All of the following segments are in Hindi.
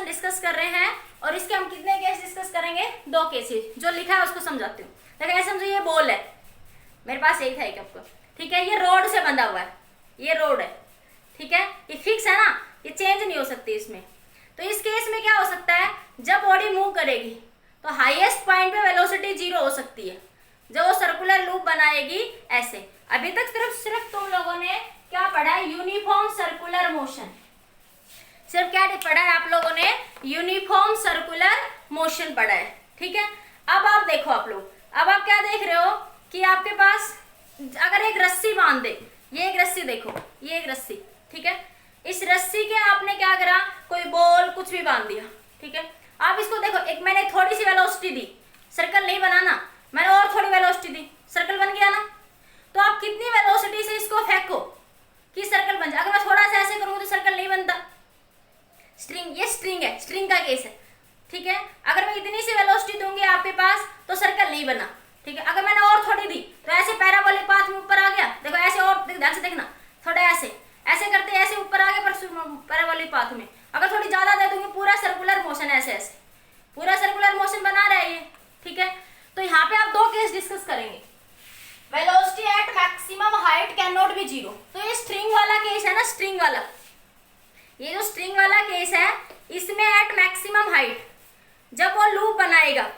मोशन डिस्कस कर रहे हैं और इसके हम कितने केस डिस्कस करेंगे? 2 केसेस। जो लिखा है उसको समझाती हूँ। देखो ऐसे समझो, ये बॉल है, मेरे पास यही था एक आपको, ठीक है। ये रोड से बंधा हुआ है, ये रोड है, ठीक है। ये फिक्स है ना, ये चेंज नहीं हो सकती इसमें। तो इस केस में क्या हो सकता है, जब बॉडी मूव करेगी तो हाईएस्ट पॉइंट पे वेलोसिटी 0 हो सकती है, जब वो सर्कुलर लूप बनाएगी ऐसे। अभी तक सिर्फ तुम लोगों ने क्या पढ़ा है? Uniform circular motion. सिर्फ क्या पढ़ा है आप लोगों ने? यूनिफॉर्म सर्कुलर मोशन पढ़ा है, ठीक है। अब आप देखो, आप लोग अब आप क्या देख रहे हो कि आपके पास अगर एक रस्सी बांध दे, ये एक रस्सी देखो, ये एक रस्सी, ठीक है। इस रस्सी के आपने क्या करा, कोई बॉल कुछ भी बांध दिया, ठीक है। आप इसको देखो, एक मैंने थोड़ी सी वेलोसिटी दी, सर्कल नहीं बनाना, मैंने और थोड़ी वेलोसिटी दी, सर्कल बन गया ना। तो आप कितनी वेलोसिटी से इसको फेंको कि सर्कल बन जाए? अगर मैं थोड़ा सा ऐसे करूंगा तो सर्कल नहीं बनता। स्ट्रिंग, ये स्ट्रिंग है, स्ट्रिंग का केस है, ठीक है। अगर मैं इतनी सी वेलोसिटी दूंगी आपके पास तो सर्कल नहीं बना, ठीक है। अगर मैंने और थोड़ी दी तो ऐसे पैराबोलिक पाथ में ऊपर आ गया, देखो ऐसे, और ध्यान से देखना, थोड़ा ऐसे ऐसे करते ऐसे ऊपर आ गया पैराबोलिक पाथ में। अगर थोड़ी ज्यादा दे दूंगी, पूरा सर्कुलर मोशन ऐसे ऐसे, पूरा सर्कुलर मोशन बना रहा है ये, ठीक है। तो यहाँ पे आप 2 केस डिस्कस करेंगे। Velocity at maximum height can not be 0। तो ये स्ट्रिंग वाला केस है ना, स्ट्रिंग वाला, ये जो स्ट्रिंग वाला केस है, इसमें एट मैक्सिमम हाइट जब वो लूप बनाएगा,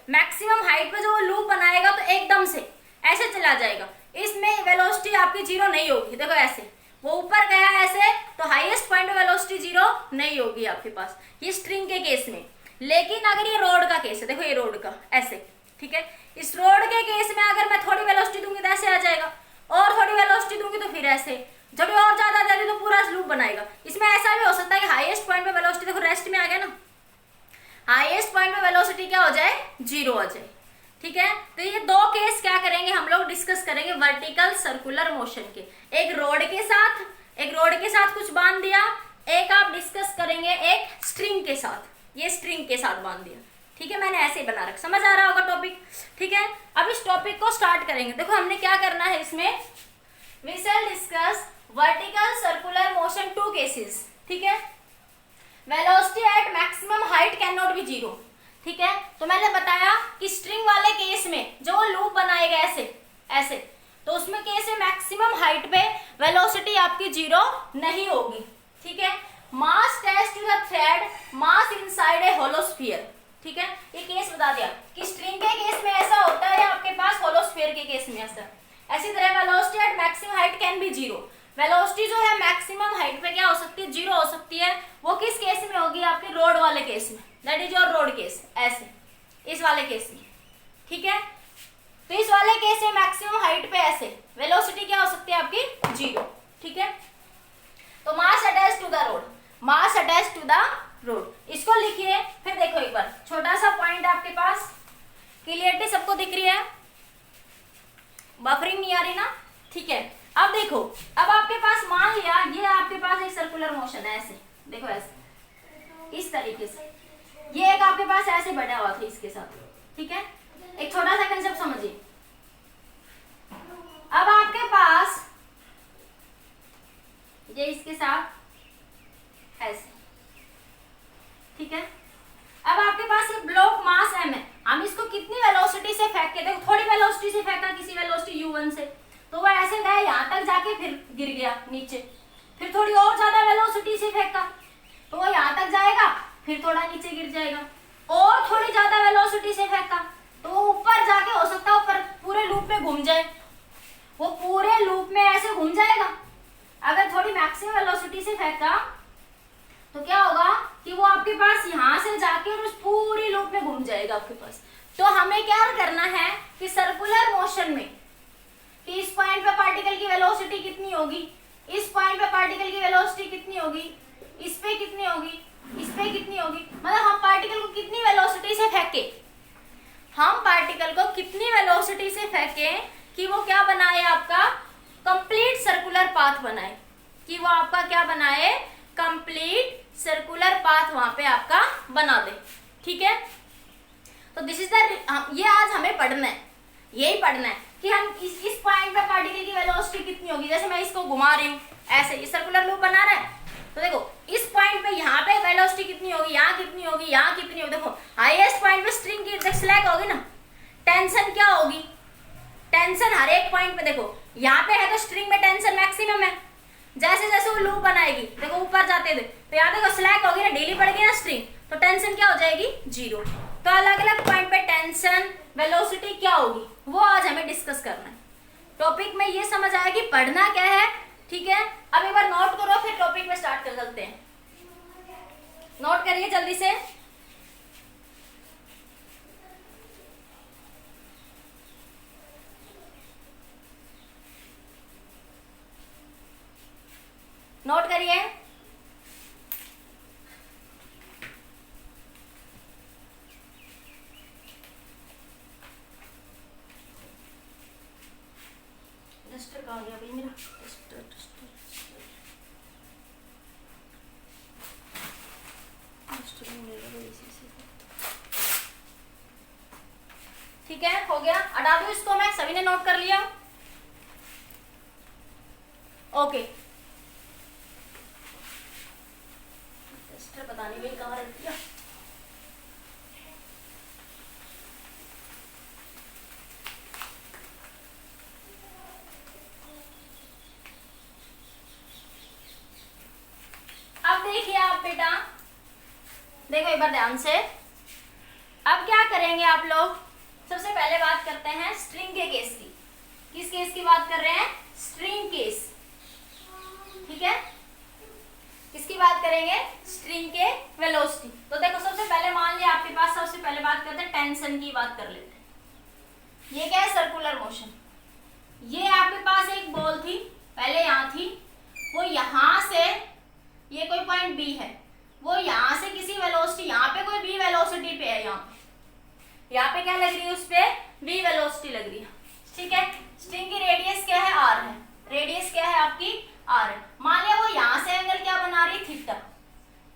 मैक्सिमम हाइट पे जो वो लूप बनाएगा तो एकदम से ऐसे चला जाएगा, इसमें वेलोसिटी आपकी 0 नहीं होगी। देखो ऐसे वो ऊपर गया ऐसे, तो हाईएस्ट पॉइंट पे वेलोसिटी 0 नहीं होगी आपके पास, ये स्ट्रिंग के केस में। लेकिन अगर ये रोड का केस है, देखो ये रोड का ऐसे, ठीक है। इस रोड के केस में अगर मैं थोड़ी वेलोसिटी दूंगी तो ऐसे आ जाएगा, और थोड़ी वेलोसिटी दूंगी तो फिर ऐसे, जब और ज्यादा दे दी तो पूरा लूप बनाएगा। इसमें ऐसा भी हो सकता है कि हाईएस्ट पॉइंट पे वेलोसिटी, देखो रेस्ट में आ गया ना, हाईएस्ट पॉइंट पे वेलोसिटी क्या हो जाए? 0 हो जाए, ठीक है। तो ये 2 केस क्या करेंगे हम लोग डिस्कस करेंगे वर्टिकल सर्कुलर मोशन के। एक रोड के साथ कुछ बांध दिया, एक आप डिस्कस करेंगे एक स्ट्रिंग के साथ, ये स्ट्रिंग के साथ बांध दिया, ठीक है। मैंने ऐसे ही बना रखा, समझ आ रहा होगा टॉपिक, ठीक है। अब इस टॉपिक को स्टार्ट करेंगे। देखो हमने क्या करना है इसमें, we shall discuss vertical circular motion 2 cases, ठीक है। Velocity at maximum height can not be 0, ठीक है। तो मैंने बताया कि स्ट्रिंग वाले केस में जो लूप बनाएगा ऐसे ऐसे, तो उसमें केस है मैक्सिमम हाइट पे वेलोसिटी आपकी 0 नहीं होगी, ठीक है। Mass test to the thread, mass inside a hollow sphere, ठीक है। ये केस बता दिया कि स्ट्रिंग के केस में ऐसा होता है, आपके पास होलो स्फीयर के केस में ऐसा। ऐसी तरह velocity at maximum height can be 0, velocity जो है मैक्सिमम हाइट पे क्या हो सकती है? 0 हो सकती है। वो किस केस में होगी? आपके रोड वाले केस में, that is your road case, ऐसे इस वाले केस में, ठीक है। तो इस वाले केस में मैक्सिमम हाइट पे ऐसे वेलोसिटी क्या हो सकती है आपकी? 0, ठीक है। तो mass attach to the rod, mass attach to the rod, इसको लिखिए। फिर देखो एक बार छोटा सा पॉइंट आपके पास, क्लियरिटी सबको दिख रही है? बफरिंग नहीं आ रही ना? ठीक है। अब देखो, अब आपके पास मान लिया ये आपके पास एक सर्कुलर मोशन है, ऐसे देखो, ऐसे इस तरीके से, ये एक आपके पास ऐसे बढ़ा हुआ था इसके साथ, ठीक है। एक छोटा सा कंसेप्ट समझिए। अब आपके पास ये इसके साथ ऐसे, ठीक है। अब आपके पास ये ब्लॉक मास m है, हम इसको कितनी वेलोसिटी से फेंक के, देखो थोड़ी वेलोसिटी से फेंका, किसी वेलोसिटी u1 से, तो वो ऐसे गया यहाँ तक जाके फिर गिर गया नीचे। फिर थोड़ी और ज्यादा वेलोसिटी से फेंका तो वो यहाँ तक जाएगा, फिर थोड़ा नीचे गिर जाएगा। और थोड़ी ज्यादा वेलोसिटी से फेंका तो वो ऊपर जाके हो सकता है ऊपर पूरे लूप में घूम जाए, वो पूरे लूप में ऐसे घूम जाएगा। अगर थोड़ी मैक्सिमम वेलोसिटी से फेंका तो क्या होगा कि वो आपके पास यहाँ से जाके और उस पूरी लूप में घूम जाएगा आपके पास। तो हमें क्या करना है कि सर्कुलर मोशन में कि इस पॉइंट पे पार्टिकल की वेलोसिटी कितनी होगी, इस पॉइंट पे पार्टिकल की वेलोसिटी कितनी होगी, इस पे कितनी होगी, इस पे कितनी होगी, मतलब हम पार्टिकल को कितनी वेलोसिटी से फेंके, हम पार्टिकल को कितनी वेलोसिटी से फेंके कि वो क्या बनाए, आपका कंप्लीट सर्कुलर पाथ बनाए, कि वो आपका क्या बनाए, कंप्लीट सर्कुलर पाथ वहां पे आपका बना दे, ठीक है। तो दिस इज द, ये आज हमें पढ़ना है, यही पढ़ना है कि हम इस पॉइंट पे पार्टिकल की वेलोसिटी कितनी होगी। जैसे मैं इसको घुमा रही हूँ ऐसे, ये सर्कुलर लूप बना रहा है, तो देखो इस पॉइंट पे यहाँ पे वेलोसिटी कितनी होगी, यहाँ कितनी होगी। देखो हाईएस्ट पॉइंट पे स्ट्रिंग की स्लैक होगी ना, टेंशन क्या होगी, टेंशन हर एक पॉइंट पे। देखो यहाँ पे है तो स्ट्रिंग में टेंशन मैक्सिमम है, जैसे जैसे वो लूप बनाएगी देखो ऊपर जाते थे तो यहाँ देखो स्लैक होगी ना, ढीली पड़ गई ना स्ट्रिंग, तो टेंशन क्या हो जाएगी, 0। तो अलग अलग पॉइंट पे टेंशन वेलोसिटी क्या होगी वो आज हमें डिस्कस करना है। टॉपिक में ये समझ आया कि पढ़ना क्या है, ठीक है। अब एक बार नोट करो, फिर टॉपिक में स्टार्ट कर सकते हैं। नोट करिए जल्दी से। नोट करिए। डस्टर कहाँ गया भाई मेरा, डस्टर डस्टर डस्टर मिलेगा भाई इसी से। ठीक है, हो गया, हटा दूं इसको मैं, सभी ने नोट कर लिया, ओके। डस्टर पता नहीं भाई कहाँ रख दिया। देखिए आप बेटा, देखो एक बार ध्यान से। अब क्या करेंगे आप लोग, सबसे पहले बात करते हैं स्ट्रिंग के केस की। किस केस की बात कर रहे हैं, स्ट्रिंग केस, ठीक है। किसकी बात करेंगे, स्ट्रिंग के वेलोसिटी। तो देखो सबसे पहले मान लिया आपके पास, सबसे पहले बात करते हैं टेंशन की, बात कर लेते हैं। ये क्या है, सर्कुलर मोशन। ये आपके पास एक बॉल थी, पहले यहाँ थी, वो यहाँ से, ये कोई पॉइंट बी है, वो यहाँ से किसी वेलोसिटी, यहाँ पे कोई बी वेलोसिटी पे है, यहाँ पे क्या लग रही है, उस पे बी वेलोसिटी लग रही है, ठीक है। स्ट्रिंग की रेडियस क्या है, आर है, रेडियस क्या है आपकी, आर है। मान लिया वो यहाँ से एंगल क्या बना रही है, थीटा,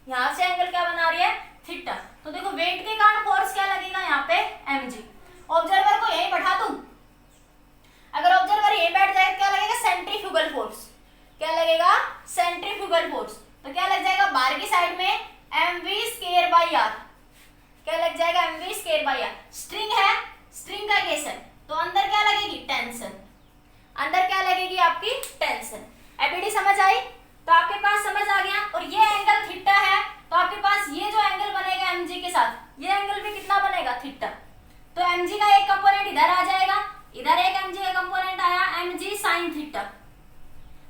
यहाँ से एंगल क्या बना रही है, थीटा। तो देखो वेट के कारण फोर्स क्या लगेगा यहाँ पे, mg। ऑब्जर्वर को यहीं बैठा दूं, अगर ऑब्जर्वर यहीं बैठ जाए क्या लगेगा, सेंट्रीफ्यूगल फोर्स। क्या लगेगा, सेंट्रीफ्यूगल फोर्स। तो क्या लग जाएगा, बाहर की साइड में mv²/r, क्या लग जाएगा, mv²/r। स्ट्रिंग है, स्ट्रिंग का केस है, तो अंदर क्या लगेगी, टेंशन, अंदर क्या लगेगी आपकी, टेंशन। एबीडी समझ आई, तो आपके पास समझ आ गया। और ये एंगल थीटा है, तो आपके पास ये जो एंगल बनेगा mg के साथ, ये एंगल भी कितना बनेगा, थीटा। तो mg का एक कंपोनेंट इधर आ जाएगा, इधर एक mg का कंपोनेंट आया, mg sin theta.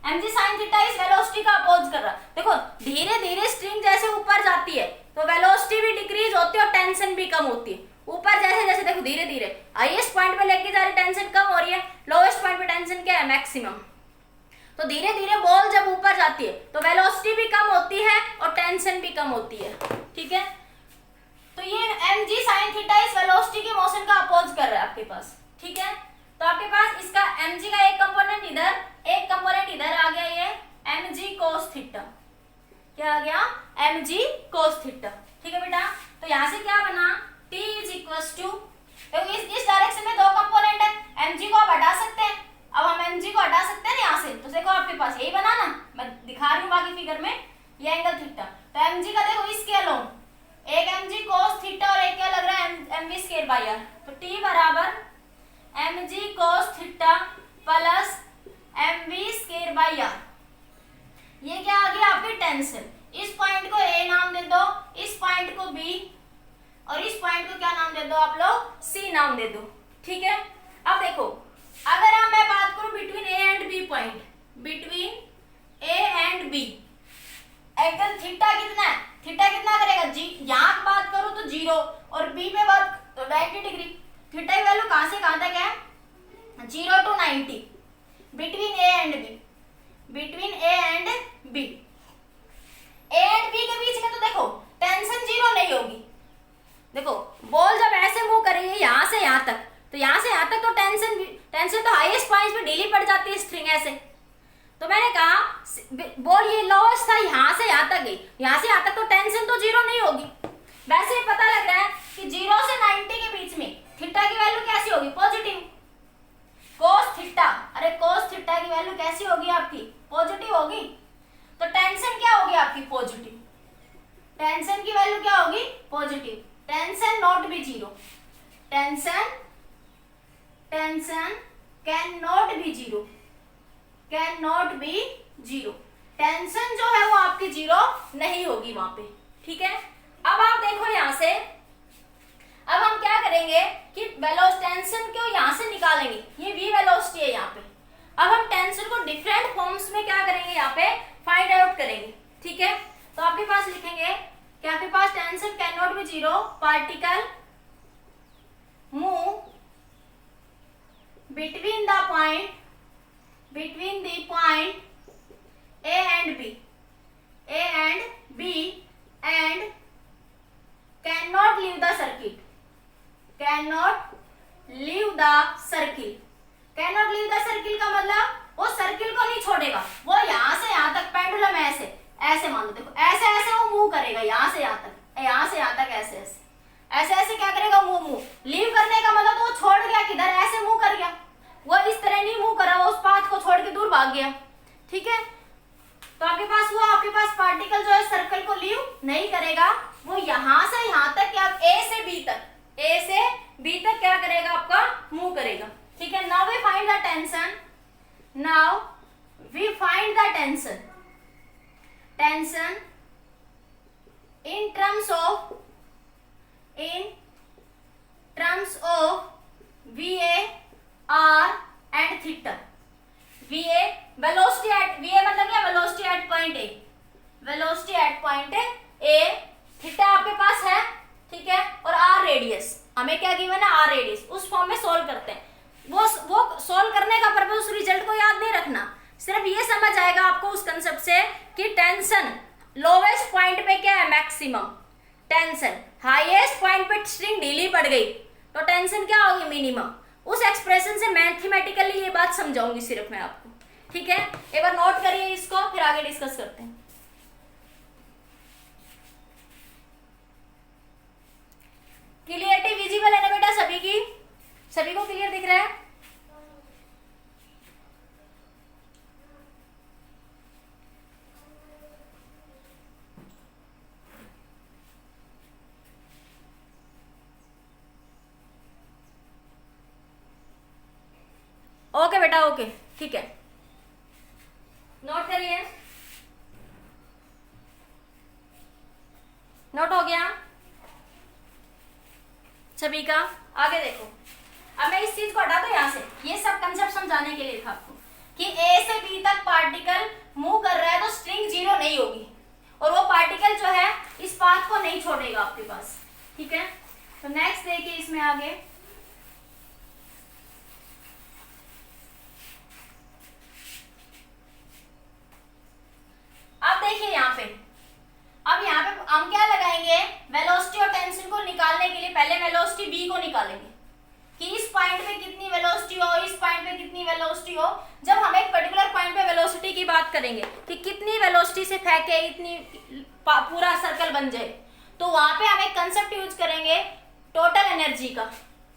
mg sin theta इस वेलोसिटी का अपोज कर रहा। देखो धीरे धीरे स्ट्रिंग जैसे ऊपर जाती है तो वेलोसिटी भी डिक्रीज होती है और टेंशन भी कम होती है। ऊपर जैसे जैसे देखो धीरे धीरे हाईएस्ट पॉइंट पे लेके जा रही, टेंशन कम हो रही है, लोएस्ट पॉइंट पे टेंशन क्या है, मैक्सिमम। तो धीरे धीरे बॉल जब ऊपर जाती है तो वेलोसिटी भी कम होती है और टेंशन भी कम होती है, ठीक है। तो ये mg sin थीटा इस वेलोसिटी के मोशन का अपोज कर रहा है आपके पास, ठीक है। तो आपके पास इसका mg का एक कंपोनेंट इधर, एक कंपोनेंट इधर आ गया, ये mg cos थीटा। क्या आ गया, mg cos थीटा, ठीक है बेटा। तो यहाँ से क्या बना, t = तो इस डायरेक्शन में दो कंपोनेंट है, mg को आप हटा सकते हैं। अब हम mg को हटा सकते हैं ना यहाँ से, तो देखो आपके पास यही बना ना, मैं दिखा रही हूँ बाकी फिगर में, ये एंगल थीटा। तो mg का देखो इसके अलोन, एक mg cos थीटा और एक क्या लग रहा है, mv²/r। तो t बराबर mg cos theta plus mv²/r। ये क्या आ गया आपकी टेंशन। इस पॉइंट को a नाम दे दो, इस पॉइंट को b और इस पॉइंट को क्या नाम दे दो आप लोग, c नाम दे दो, ठीक है। अब देखो अगर हम मैं बात करूं between a and b point, between a and b angle theta कितना है, थीटा कितना करेगा, जी यहाँ बात करूं तो 0 और b पे बात तो 90 डिग्री। थीटा की वैल्यू कहां से कहां तक है, 0 to 90 between a and b, between a and b। a and b के बीच में तो देखो टेंशन 0 नहीं होगी। देखो बॉल जब ऐसे मूव करेगी यहाँ से यहाँ तक, तो यहाँ से यहाँ तक तो टेंशन तो हाईएस्ट पॉइंट पे ढीली पड़ जाती है स्ट्रिंग ऐसे। तो मैंने कहा बॉल ये लोएस्ट था, यहाँ से यहाँ तक गई, यहाँ से यहाँ तक तो टेंशन तो 0 नहीं होगी। वैसे ही पता लग रहा है कि 0 से 90 के बीच में थीटा की वैल्यू कैसी होगी, पॉजिटिव। cos थीटा, अरे cos थीटा की वैल्यू कैसी होगी आपकी, पॉजिटिव होगी। तो टेंशन क्या होगी आपकी, पॉजिटिव। टेंशन की वैल्यू क्या होगी, positive, tension not be zero, tension can not be zero, can not be zero, tension जो है वो आपकी जीरो नहीं होगी वहां पे, ठीक है। अब आप देखो यहां से, अब हम क्या करेंगे कि टेंशन को यहां से निकालेंगे, ये v वेलोसिटी है यहाँ पे। अब हम टेंशन को डिफरेंट फॉर्म्स में क्या करेंगे, यहाँ पे फाइंड आउट करेंगे, ठीक है। तो आपके पास लिखेंगे कि आपके पास tension can not be zero, particle move between the point A and B and cannot leave the circuit, cannot leave the circle, cannot leave the circle का मतलब वो सर्किल को नहीं छोड़ेगा, वो यहाँ से यहाँ तक पेंडुलम ऐसे मान लो, देखो ऐसे वो मूव करेगा यहाँ से यहाँ तक, यहाँ से यहाँ तक ऐसे क्या करेगा, वो मूव। लीव करने का मतलब तो वो छोड़ गया किधर, ऐसे मूव कर गया, वो इस तरह नहीं मूव करा, वो उस पाथ को छोड़ के दूर भाग गया, ठीक है। तो आपके पास पार्टिकल जो है सर्कल को लीव नहीं करेगा, वो यहां से यहां तक क्या, ए से बी तक क्या करेगा, आपका मूव करेगा, ठीक है। Now we find the tension, now we find the tension in terms of VA, R and theta. VA velocity at VA मतलब क्या, velocity at point A, velocity at point A, theta आपके पास है, ठीक है, और R रेडियस हमें क्या गिवन है, R रेडियस, उस फॉर्म में सोल्व करते हैं। वो सोल्व करने का पर्पस उस रिजल्ट को याद नहीं रखना, सिर्फ ये समझ आएगा आपको उस कंसेप्ट से कि टेंशन लोवेस्ट पॉइंट पे क्या है, मैक्सिमम, टेंशन हाईएस्ट पॉइंट पे स्ट्रिंग ढीली पड़ गई तो टेंशन क्या होगी, मिनिमम। उस एक्सप्रेशन से मैथमेटिकली ये बात समझाऊंगी सिर्फ मैं आपको, ठीक है। एक बार नोट करिए इसको, फिर आगे डिस्कस करते हैं। क्लियरिटी विजिबल है ना बेटा सभी की, सभी को क्लियर दिख रहा है? ओके बेटा, ओके, ठीक है, नोट करिए, नोट हो गया सभी का। आगे देखो, अब मैं इस चीज को हटा दूं यहां से, ये सब कंसेप्ट समझाने के लिए लिखा आपको कि ए से बी तक पार्टिकल मूव कर रहा है तो स्ट्रिंग जीरो नहीं होगी, और वो पार्टिकल जो है इस पाथ को नहीं छोड़ेगा आपके पास, ठीक है। तो नेक्स्ट देखिए इसमें आगे, अब देखिए यहाँ पे हम क्या लगाएंगे, वेलोसिटी और टेंशन को निकालने के लिए पहले वेलोसिटी v को निकालेंगे कि इस पॉइंट पे कितनी वेलोसिटी हो, इस पॉइंट पे कितनी वेलोसिटी हो। जब हम एक पर्टिकुलर पॉइंट पे वेलोसिटी की बात करेंगे कि कितनी वेलोसिटी से फेंके इतनी पूरा सर्कल बन जाए, तो वहां पे हम एक कंसेप्ट यूज करेंगे टोटल एनर्जी का।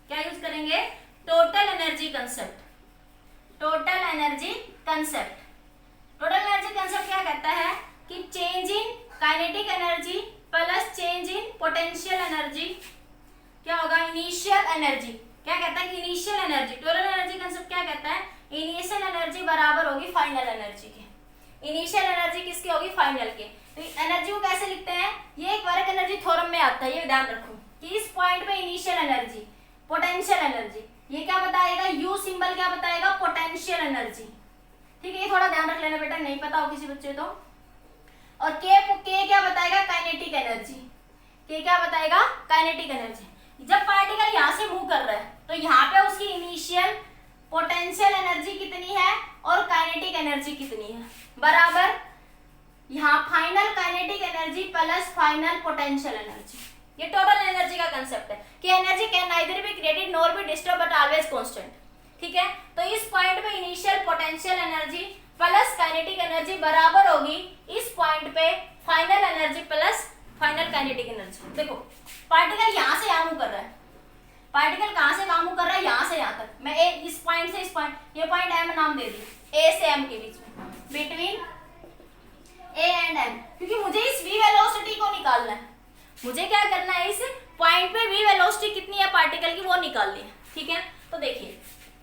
क्या यूज करेंगे, total energy concept. Total energy concept क्या कहता है कि change in kinetic energy plus change in potential energy क्या होगा, इनिशियल एनर्जी। क्या कहता है कि initial energy, total energy concept क्या कहता है, इनिशियल एनर्जी बराबर होगी फाइनल एनर्जी के। इनिशियल एनर्जी किसकी होगी, फाइनल के। तो एनर्जी को कैसे लिखते हैं, ये एक वर्क एनर्जी थ्योरम में आता है, ये ध्यान रखो कि इस पॉइंट पे इनिशियल एनर्जी, पोटेंशियल एनर्जी, ये क्या बताएगा, यू सिंबल क्या बताएगा, पोटेंशियल एनर्जी, ठीक है। ये थोड़ा ध्यान रख लेना बेटा, नहीं पता हो किसी बच्चे तो। और के क्या बताएगा, काइनेटिक एनर्जी। के क्या बताएगा, काइनेटिक एनर्जी। जब पार्टिकल यहाँ से मूव कर रहा है तो यहाँ पे उसकी इनिशियल पोटेंशियल एनर्जी कितनी है और काइनेटिक एनर्जी कितनी है, बराबर यहाँ final kinetic energy plus final potential energy. ये टोटल एनर्जी का कंसेप्ट है कि energy can neither be created nor be disturb but always constant, ठीक है। तो इस पॉइंट पे initial potential energy plus kinetic energy बराबर होगी इस पॉइंट पे final energy plus final kinetic energy. देखो पार्टिकल यहाँ से यहाँ मूव कर रहा है, पार्टिकल कहाँ से कहाँ मूव कर रहा है, यहाँ से यहाँ तक। मैं इस पॉइंट से इस पॉइंट, ये पॉइंट एम नाम दे दी, ए से एम के बीच में, बिटवीन ए एंड एम, क्योंकि मुझे इस v वेलोसिटी को निकालना है। मुझे क्या करना है, इस पॉइंट पे v वेलोसिटी कितनी है पार्टिकल की वो निकालनी है। ठीक है, तो देखिए,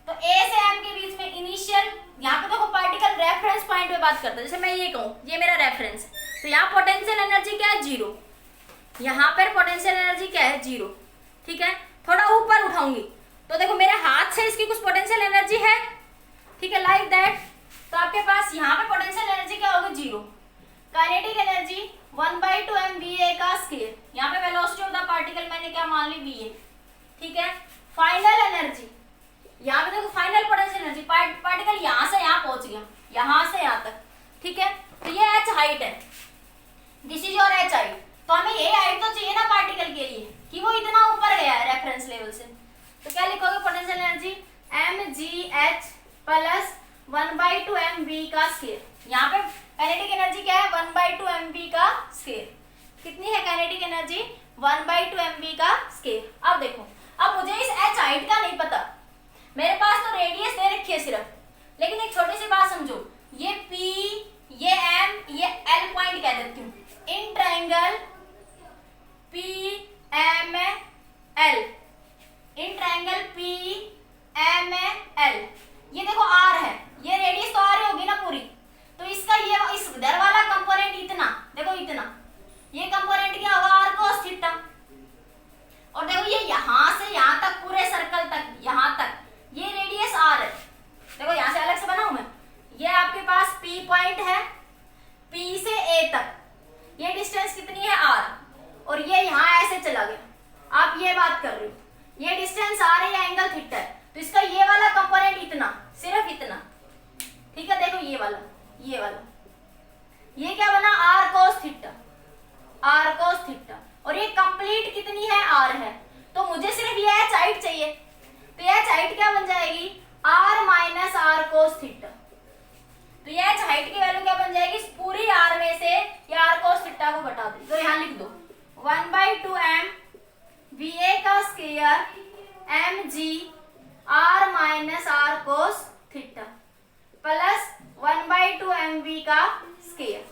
तो a से m के बीच में इनिशियल, यहाँ पे देखो पार्टिकल रेफरेंस पॉइंट पे बात करता है। जैसे मैं ये कहूँ ये मेरा रेफरेंस है, तो यहाँ पोटेंशियल एनर्जी क्या है, 0। यहाँ पर पोटेंशियल एनर्जी क्या है, 0। ठीक है, थोड़ा ऊपर उठाऊंगी तो देखो मेरे हाथ से इसकी कुछ पोटेंशियल एनर्जी है। ठीक है, लाइक दैट। तो आपके पास यहाँ पे पोटेंशियल एनर्जी क्या होगी, 0। काइनेटिक एनर्जी 1/2 mva का स्क्वायर। यहाँ पे वेलोसिटी ऑफ द पार्टिकल मैंने क्या मान ली, va। ठीक है, फाइनल एनर्जी, यहाँ पे देखो फाइनल पोटेंशियल एनर्जी, पार्टिकल यहाँ से यहाँ पहुंच गया, यहाँ से यहाँ तक। ठीक है, तो ये h हाइट है, this is your h height. तो हमें ये हाइट तो चाहिए ना पार्टिकल के लिए कि वो इतना ऊपर गया है रेफरेंस लेवल से। तो क्या लिखोगे, potential energy mgh plus 1/2 mv का स्क्वायर। यहाँ पे काइनेटिक एनर्जी क्या है, 1/2 mv का स्क्वायर। कितनी है काइनेटिक एनर्जी, 1/2 mv का स्क्वायर। अब देखो, अब मुझे इस h हाइट का नहीं पता, मेरे पास तो रेडियस दे रखी है सिर्फ, लेकिन एक छोटी सी बात समझो, ये p, ये m, ये l पॉइंट कह देती हूँ in triangle p m l, in triangle p m l। ये देखो r है, ये रेडियस तो r होगी ना पूरी, तो इसका ये इस इधर वाला कंपोनेंट इतना, देखो इतना, ये कंपोनेंट क्या होगा, r cos थीटा। और देखो ये यहाँ से यहाँ तक पूरे सर्कल तक, यहाँ तक ये रेडियस r है। देखो यहाँ से अलग से बनाऊं मैं, ये आपके पास p पॉइंट है, p से a तक ये डिस्टेंस कितनी है, r, और ये यहाँ ऐसे चला गया। आप ये बात कर रहे हो, ये डिस्टेंस r है, ये एंगल थीटा है, तो इसका ये वाला कंपोनेंट इतना, सिर्फ इतना। ठीक है, देखो ये वाला, ये वाला, ये क्या बना, r cos theta, r cos theta, और ये कंप्लीट कितनी है, r है। तो मुझे सिर्फ ये h हाइट चाहिए, तो ये h हाइट क्या बन जाएगी, r minus r cos theta. तो ये h हाइट की वैल्यू क्या बन जाएगी, इस पूरी r में से ये r cos थीटा को घटा दो, तो यहाँ लिख दो 1/2 m va का square mg r minus r cos theta plus 1/2 mv का स्क्वायर।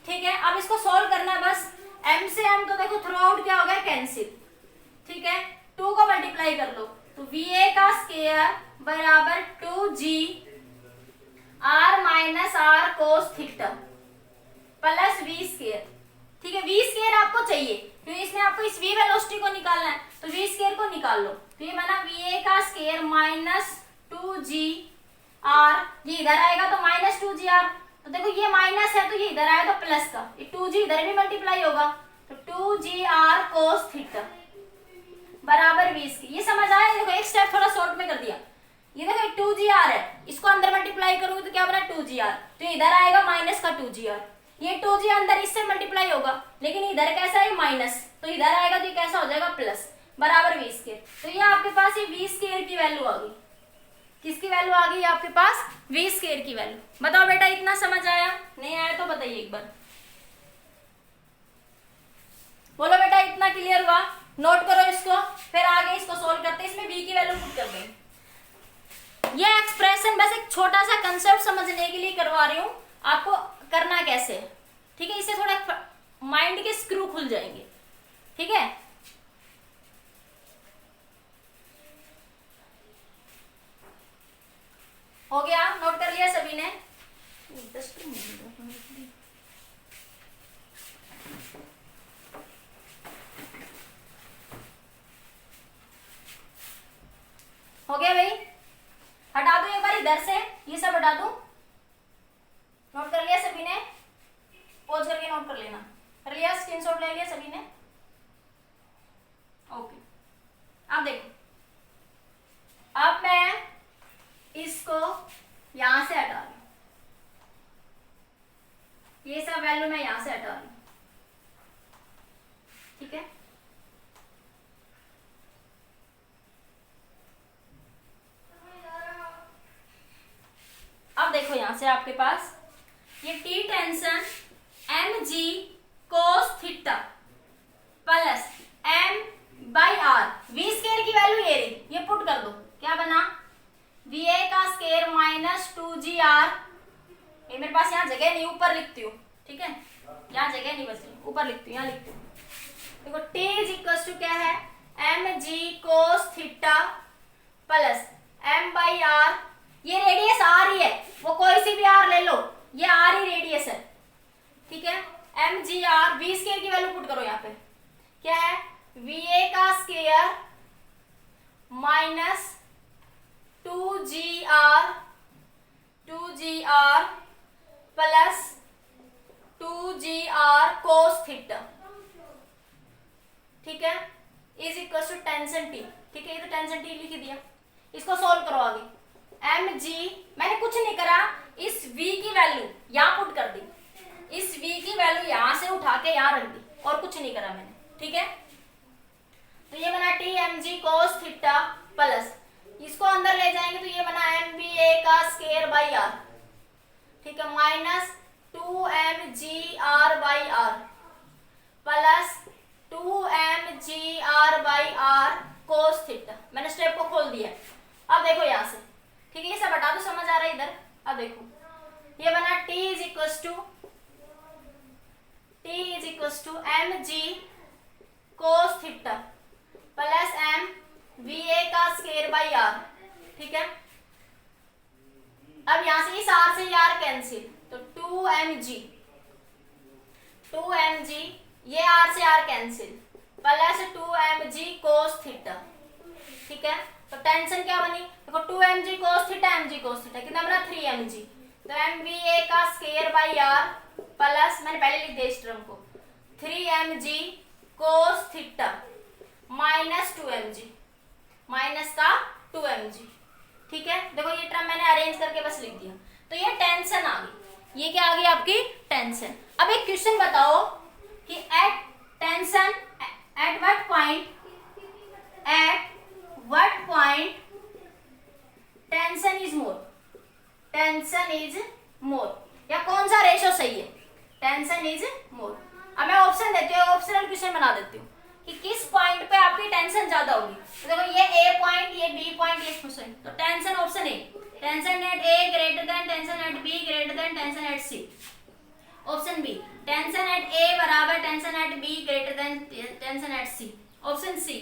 ठीक है, अब इसको सॉल्व करना है बस। m से m तो देखो थ्रू आउट क्या हो गया, कैंसिल। ठीक है, 2 को मल्टीप्लाई कर लो, तो va का स्क्वायर बराबर 2g r minus r cos theta plus v square. ठीक है, v स्क्वायर आपको चाहिए क्योंकि इसमें आपको इस v वेलोसिटी को निकालना है, तो v स्क्वायर को निकाल लो। तो ये बना va का स्क्वायर माइनस 2g r, ये इधर आएगा तो माइनस 2g r, तो देखो ये माइनस है तो ये इधर आया तो प्लस का, ये 2g इधर भी मल्टीप्लाई होगा, तो 2g r cos थीटा बराबर 20 की। ये समझ आया, देखो एक स्टेप थोड़ा शॉर्ट में कर दिया। ये देखो 2gr है, इसको अंदर मल्टीप्लाई करोगे तो क्या बना 2gr, तो इधर आएगा माइनस का 2gr, ये 2g अंदर इससे मल्टीप्लाई होगा, लेकिन इधर कैसा है माइनस, तो इधर आएगा तो ये कैसा हो जाएगा प्लस, बराबर 20 के। तो ये आपके पास ये 20 स्क्वायर की वैल्यू आ गई। किसकी वैल्यू आ गई आपके पास, 20 स्क्वायर की वैल्यू। बताओ बेटा इतना समझ आया, नहीं आया तो बताइए एक बार, बोलो बेटा इतना क्लियर हुआ, नोट करो इसको, फिर आगे इसको सोल्व करते हैं। इसमें v की वैल्यू पुट कर देंगे। ये एक्सप्रेशन बस एक छोटा सा कंसेप्ट समझने के लिए करवा रही हूँ, आपको करना कैसे है। ठीक है, इससे थोड़ा माइंड के स्क्रू खुल जाएंगे। ठीक है, हो गया, नोट कर लिया सभी ने। हो गया भाई, हटा दो एक बार इधर से, ये सब हटा दो। नोट कर लिया सभी ने, पॉज करके नोट कर लेना। कर लिया, स्क्रीनशॉट ले लिया सभी ने, ओके। अब देखो, अब मैं इसको यहां से हटा रही हूं, ये सब वैल्यू मैं यहां से हटा रही हूं। ठीक है, अब देखो यहां से आपके पास ये T tension mg cos theta plus m by r, v square की वैल्यू ये रही, ये पुट कर दो, क्या बना va का स्क्वायर माइनस 2gr, ये मेरे पास यहाँ जगह नहीं, ऊपर लिखती हूँ। ठीक है, यहाँ जगह नहीं बच रही, ऊपर लिखती हूँ, यहाँ लिखती हूँ देखो टी इज इक्वल टू क्या है, M G cos theta plus M by R, ये रेडियस आर ही है, वो कोई सी भी आर ले लो, ये आर ही रेडियस है, ठीक है। M G R, V square की वैल्यू पुट करो यहाँ पे, क्या है, वी ए का square minus 2GR plus 2GR cos theta, ठीक है, is equal to tension T, ठीक है, ये तो टेंशन टी लिख दिया। इसको सोल्व करो आगे, एम जी, मैंने कुछ नहीं करा, इस v की वैल्यू यहाँ पुट कर दी, इस v की वैल्यू यहाँ से उठा के यहाँ रख दी, और कुछ नहीं करा मैंने, ठीक है। तो ये बना T M G cos theta plus, इसको अंदर ले जाएंगे तो ये बना एम बी ए का स्केयर बाई आर, ठीक है, minus 2mgr by R plus 2mgr by R cos theta. मैंने स्टेप को खोल दिया, अब देखो यहाँ से, ठीक है, ये सब हटा दो, समझ आ रहा है इधर। अब देखो ये बना t is equal to M G cos theta plus M V ए का स्केयर बाई आर, ठीक है। अब यहां से इस आर से आर कैंसिल, तो 2mg, ये आर से R cancel plus 2mg cos theta, ठीक है। तो टेंशन क्या बनी, देखो 2mg cos theta, mg cos theta कितना बना 3mg, तो mva का स्केयर बाई आर प्लस, मैंने पहले लिख दिया इस टर्म को, 3mg cos theta minus 2mg, minus का 2mg, ठीक है। देखो ये टर्म मैंने अरेंज करके बस लिख दिया, तो ये टेंशन आ गई, ये क्या आ गई आपकी टेंशन। अब एक क्वेश्चन बताओ कि at tension at what point tension is more, या कौन सा रेशो सही है, टेंशन इज मोर। अब मैं ऑप्शन देती हूँ, ऑप्शनल क्वेश्चन बना देती हूँ कि किस पॉइंट पे आपकी टेंशन ज्यादा होगी। तो देखो ये ए पॉइंट, ये बी पॉइंट, ये क्वेश्चन, तो tension option A, tension at A greater than tension at B greater than tension at C. Option B, tension at A बराबर tension at B greater than tension at C. Option C,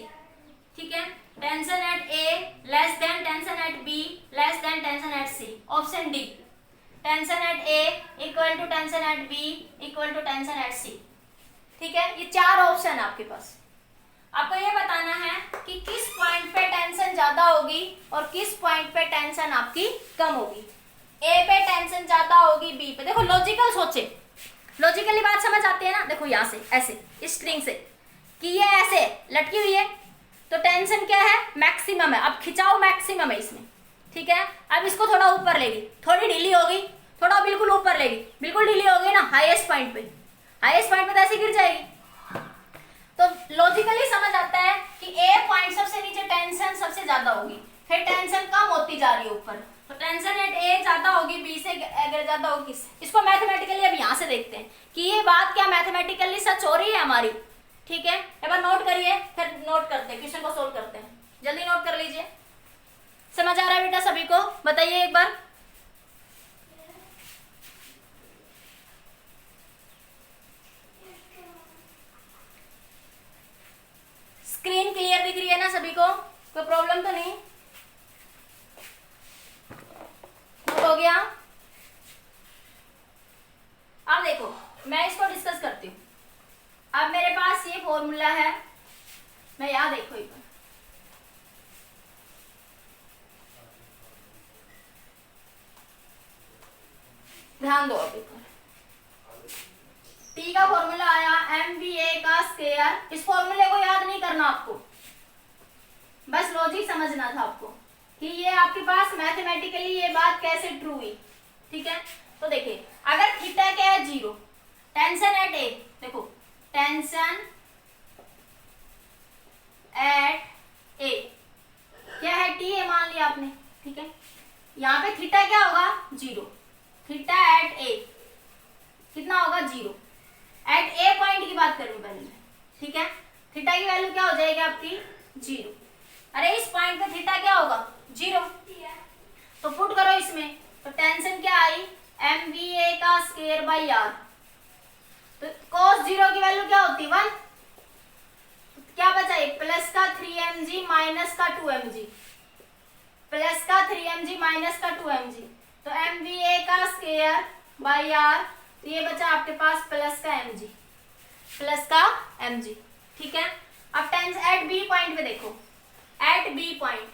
ठीक है, tension at A less than tension at B less than tension at C. Option D, tension at A equal to tension at B equal to tension at सी, ठीक है। ये चार ऑप्शन है आपके पास, आपको ये बताना है कि किस पॉइंट पे टेंशन ज्यादा होगी और किस पॉइंट पे टेंशन आपकी कम होगी। ए पे टेंशन ज्यादा होगी, बी पे, देखो लॉजिकल सोचे, लॉजिकली बात समझ आती है ना। देखो यहाँ से ऐसे इस स्ट्रिंग से कि ये ऐसे लटकी हुई है, तो टेंशन क्या है, मैक्सिमम है, अब खिंचाव मैक्सिमम है इसमें, ठीक है। अब इसको थोड़ा ऊपर लेगी, थोड़ी ढीली होगी, थोड़ा बिल्कुल ऊपर लेगी, बिल्कुल ढीली होगी ना हाईएस्ट पॉइंट पे, हाईएस्ट पॉइंट पे तो ऐसे गिर जाएगी। तो लॉजिकली समझ आता है कि ए पॉइंट सबसे नीचे टेंशन सबसे ज्यादा होगी, फिर टेंशन कम होती जा रही है ऊपर, तो टेंशन एट ए ज्यादा होगी, बी से अगर ज्यादा होगी। इसको मैथमेटिकली अब यहाँ से देखते हैं कि ये बात क्या मैथमेटिकली सच हो रही है हमारी, ठीक है। एक बार नोट करिए, फिर नोट करते हैं, क्वेश्चन को सोल्व करते हैं, जल्दी नोट कर लीजिए। समझ आ रहा है बेटा सभी को, बताइए एक बार। स्क्रीन क्लियर दिख रही है ना सभी को, कोई प्रॉब्लम तो नहीं, नोट हो गया। अब देखो मैं इसको डिस्कस करती हूँ। अब मेरे पास ये फॉर्मूला है, मैं यहाँ देखो एक बार, ध्यान दो। अब देखो टी का फॉर्मूला आया MVA का स्क्वायर, इस फॉर्मूले को याद नहीं करना आपको, बस लॉजिक समझना था आपको कि ये आपके पास मैथमेटिकली ये बात कैसे ट्रू हुई, ठीक है। तो देखिए अगर थीटा क्या है 0, टेंशन एट ए, देखो टेंशन एट ए क्या है, टी ए मान लिया आपने, ठीक है। यहाँ पे थीटा क्या होगा 0, थीटा एट ए कितना होगा 0, एट ए पॉइंट की बात करूँ पहले मैं, ठीक है। थीटा की वैल्यू क्या हो जाएगी आपकी 0, अरे इस पॉइंट पे थीटा क्या होगा 0, तो पुट करो इसमें, तो टेंशन क्या आई MVA का स्क्वायर बाई आर, तो cos 0 की वैल्यू क्या होती 1, 2mg प्लस का 3mg माइनस का 2mg, तो MVA का स्क्वायर बाई आर, तो ये बचा आपके पास प्लस का mg, प्लस का mg। ठीक है, अब टेंस एट बी पॉइंट पे देखो, एट बी पॉइंट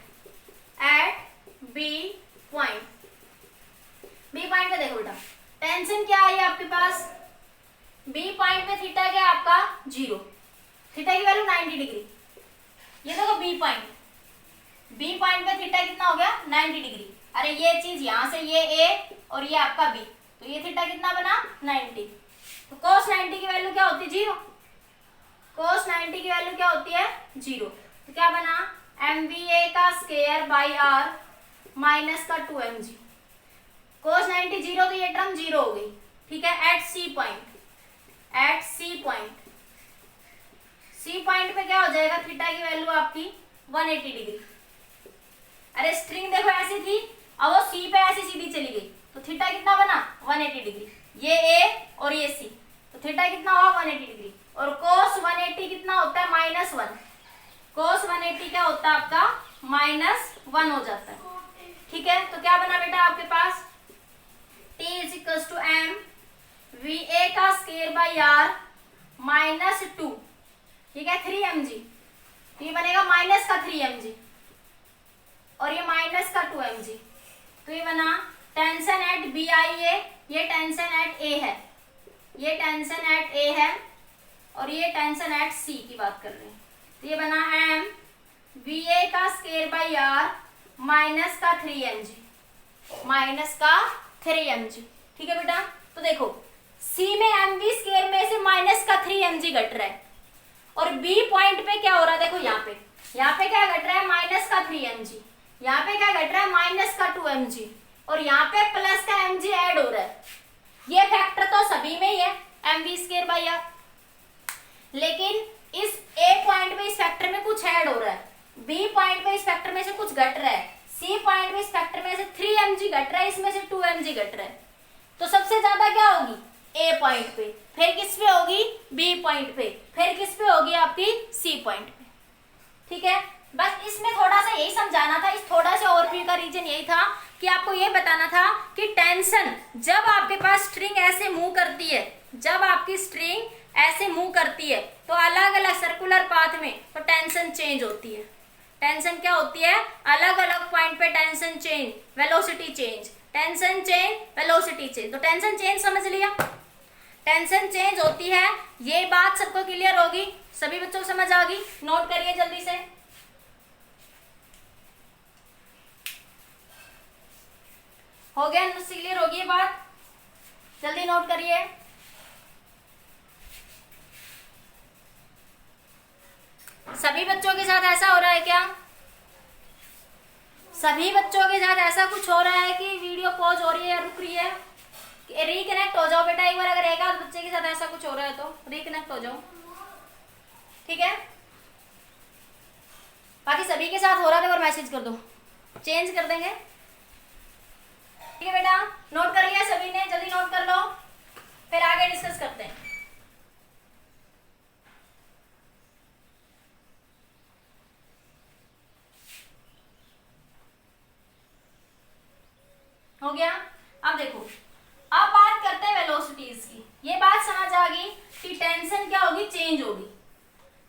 पे देखो बेटा, टेंशन क्या है आपके पास, बी पॉइंट पे थीटा क्या है आपका 0, थीटा की वैल्यू 90 डिग्री। ये देखो बी पॉइंट पे थीटा कितना हो गया 90 डिग्री। अरे ये चीज यहां से ये ए और ये आपका बी, तो ये थीटा कितना बना 90। तो cos 90 की वैल्यू क्या होती है 0, cos 90 की वैल्यू क्या होती है 0। तो क्या बना MVA का स्क्वायर बाई आर माइनस का 2mg, cos 90 0, तो ये टर्म 0 हो गई। ठीक है, एट सी पॉइंट पे क्या हो जाएगा, थीटा की वैल्यू आपकी 180 डिग्री। अरे स्ट्रिंग देखो ऐसी थी, अब वो सी पे ऐसी सीधी चली गई, तो थीटा कितना बना 180 डिग्री, ये ए और ये सी, तो थीटा कितना हुआ 180 डिग्री। और cos 180 कितना होता है -1, cos 180 क्या होता है आपका -1 हो जाता है। ठीक है, तो क्या बना बेटा आपके पास T = m VA का स्क्वायर बाई आर -2, ठीक है 3mg, तो ये बनेगा माइनस का 3mg और ये माइनस का 2mg, तो ये बना टेंशन एट BIA, ये टेंशन एट A है, ये टेंशन एट A है और ये टेंशन एट C की बात कर रहे हैं। तो ये बना m VA का स्क्वायर बाई आर माइनस का 3mg, ठीक है बेटा। तो देखो C में mv स्क्वायर में से माइनस का 3mg घट रहा है और B पॉइंट पे क्या हो रहा है, देखो यहाँ पे क्या घट रहा है माइनस का 3mg, यहाँ पे क्या घट रहा है माइनस का 2mg और यहाँ पे प्लस का mg ऐड हो रहा है। ये फैक्टर तो सभी में ही है mv स्क्वायर बाई आर, लेकिन इस A पॉइंट पे इस फैक्टर में कुछ ऐड हो रहा है, B पॉइंट पे इस फैक्टर में से कुछ घट रहा है, C पॉइंट पे इस फैक्टर में से 3mg घट रहा है, इसमें से 2mg घट रहा है। तो सबसे ज्यादा क्या होगी A पॉइंट पे, फिर किस पे होगी B पॉइंट पे, फिर किस पे होगी आपकी C पॉइंट पे। ठीक है, बस इसमें थोड़ा सा यही समझाना था, इस थोड़ा सा ओवरव्यू का रीजन यही था कि आपको ये बताना था कि टेंशन जब आपके पास स्ट्रिंग ऐसे मूव करती है, जब आपकी स्ट्रिंग ऐसे मूव करती है तो अलग अलग सर्कुलर पाथ में तो टेंशन चेंज होती है। टेंशन क्या होती है, अलग अलग पॉइंट पे tension change, velocity change, tension change, velocity change. तो टेंशन चेंज समझ लिया, टेंशन चेंज होती है, ये बात सबको क्लियर होगी, सभी बच्चों को समझ आ गई। नोट करिए जल्दी से, हो गया क्लियर होगी ये बात, जल्दी नोट करिए। सभी बच्चों के साथ ऐसा हो रहा है क्या, सभी बच्चों के साथ ऐसा कुछ हो रहा है कि वीडियो पॉज हो रही है या रुक रही है? रिकनेक्ट हो जाओ बेटा एक बार, अगर एक आध बच्चे के साथ ऐसा कुछ हो रहा है तो रिकनेक्ट हो जाओ, ठीक है। बाकी सभी के साथ हो रहा है तो मैसेज कर दो, चेंज कर देंगे, ठीक है बेटा। नोट कर लिया सभी ने, जल्दी नोट कर लो, फिर आगे डिस्कस करते हैं। हो गया। अब देखो, अब बात करते हैं वेलोसिटीज की। ये बात समझ आ गई कि टेंशन क्या होगी, चेंज होगी।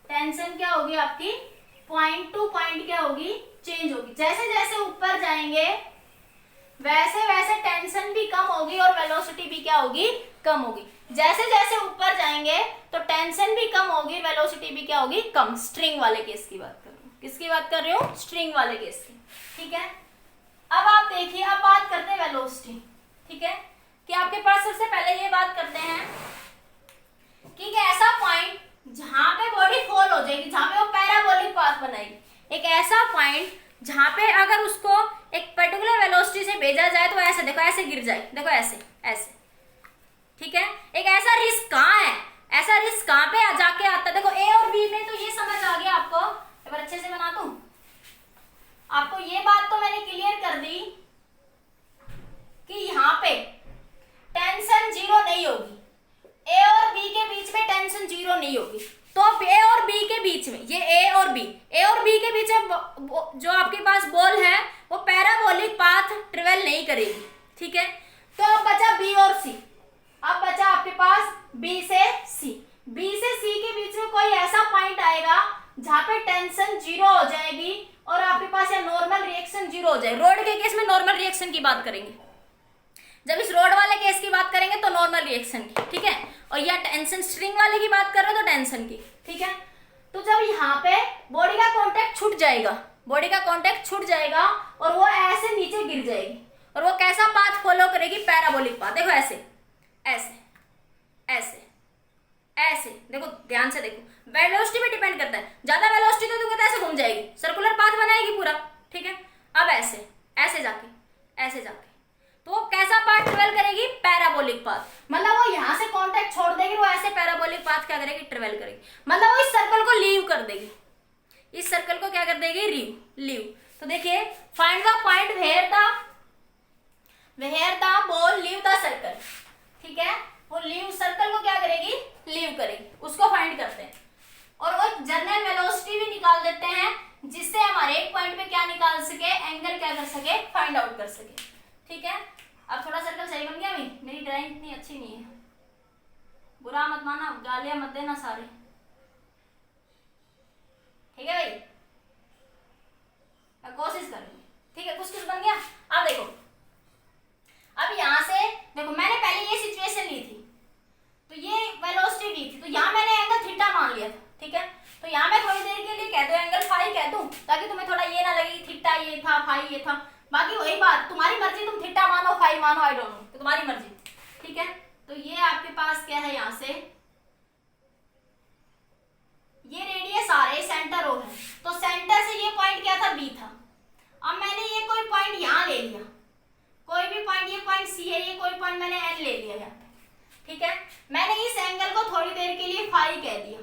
टेंशन क्या होगी आपकी, पॉइंट टू पॉइंट क्या होगी, चेंज होगी। जैसे जैसे ऊपर जाएंगे वैसे वैसे टेंशन भी कम होगी और वेलोसिटी भी क्या होगी, कम होगी। जैसे जैसे ऊपर जाएंगे तो टेंशन भी कम होगी, वेलोसिटी भी क्या होगी, कम। स्ट्रिंग वाले केस की बात कर रही हूँ, किसकी बात कर रही हूँ, स्ट्रिंग वाले केस की, ठीक है। अब आप देखिए, अब बात करते हैं वेलोसिटी, ठीक है। कि आपके पास सबसे पहले ये बात करते हैं कि एक ऐसा पॉइंट जहां पे बॉडी फॉल हो जाएगी, जहां पे वो पैराबोलिक पाथ बनाएगी, एक ऐसा पॉइंट जहां पे अगर उसको एक पर्टिकुलर वेलोसिटी से भेजा जाए तो ऐसे देखो, ऐसे गिर जाए, देखो ऐसे ऐसे, ठीक है। एक ऐसा रिस्क कहाँ है, ऐसा रिस्क कहाँ पे जाके आता है, देखो ए और बी में। तो ये समझ आ गया आपको, एक बार अच्छे से बना दूं आपको। ये बात तो मैंने क्लियर कर दी कि यहाँ पे टेंशन जीरो नहीं होगी, ए और बी के बीच में टेंशन जीरो नहीं होगी। तो ए और बी के बीच में, ये ए और बी के बीच में जो आपके पास बॉल है वो पैराबोलिक पाथ ट्रेवल नहीं करेगी, ठीक है। तो अब बचा बी और सी, अब बचा आपके पास बी से सी के बीच में कोई ऐसा पॉइंट आएगा जहां पे टेंशन जीरो हो जाएगी और आपके पास ये नॉर्मल रिएक्शन जीरो हो जाए। रोड के केस में नॉर्मल रिएक्शन की बात करेंगे, जब इस रोड वाले केस की बात करेंगे तो नॉर्मल रिएक्शन की, ठीक है। और या टेंशन स्ट्रिंग वाले की बात कर रहे हो तो टेंशन की, ठीक है। तो जब यहाँ पे बॉडी का कांटेक्ट छूट जाएगा और वो ऐसे नीचे गिर जाएगी और वो कैसा पाथ फॉलो करेगी, पैराबोलिक पाथ। देखो ऐसे ऐसे ऐसे ऐसे, देखो ध्यान से देखो, वेलोसिटी पे डिपेंड करता है। ज्यादा वेलोसिटी तो दूंगे तो ऐसे घूम जाएगी, सर्कुलर पाथ बनाएगी पूरा, ठीक है। अब ऐसे ऐसे जाके तो वो कैसा पाथ ट्रेवल करेगी, पैराबोलिक पाथ। मतलब वो यहाँ से कांटेक्ट छोड़ देगी, वो ऐसे पैराबोलिक पाथ क्या करेगी, ट्रेवल करेगी। मतलब वो इस सर्कल को लीव कर देगी, इस सर्कल को क्या कर देगी, लीव। तो देखिए, find the point where the ball leave the circle, ठीक है। वो लीव सर्कल को क्या करेगी, लीव करेगी, उसको फाइंड करते हैं। और वो जनरल वेलोसिटी भी निकाल देते हैं, जिससे हमारे एक पॉइंट पे क्या निकाल सके, एंगल क्या कर सके, फाइंड आउट कर सके, ठीक है। अब थोड़ा सर्कल सही बन गया भाई, मेरी ड्राइंग इतनी अच्छी नहीं है, बुरा मत माना, गालियां मत देना सारे, ठीक है भाई। मैं कोशिश करूंगी, ठीक है। कुछ बन गया। अब देखो, अब यहाँ से देखो, मैंने पहले ये सिचुएशन ली थी, तो ये वेलोसिटी दी थी, तो यहाँ मैंने एंगल थीटा मान लिया था, ठीक है। तो यहाँ मैं थोड़ी देर के लिए कह दूं एंगल फाई कह दूं, ताकि तुम्हें थोड़ा ये ना लगे कि थीटा ये था, फाई ये था। बाकी वही बात, तुम्हारी मर्जी, तुम थीटा मानो फाई मानो, आई डोंट नो, तो तुम्हारी मर्जी, ठीक है। तो ये आपके पास क्या है, यहाँ से ये रेडियस आ रही सेंटर ओ है, तो सेंटर से ये पॉइंट क्या था, बी था। अब मैंने ये कोई पॉइंट यहाँ ले लिया, कोई भी पॉइंट, ये पॉइंट सी है, ये कोई पॉइंट मैंने एन ले लिया यहाँ पे, ठीक है। मैंने इस एंगल को थोड़ी देर के लिए फाई कह दिया,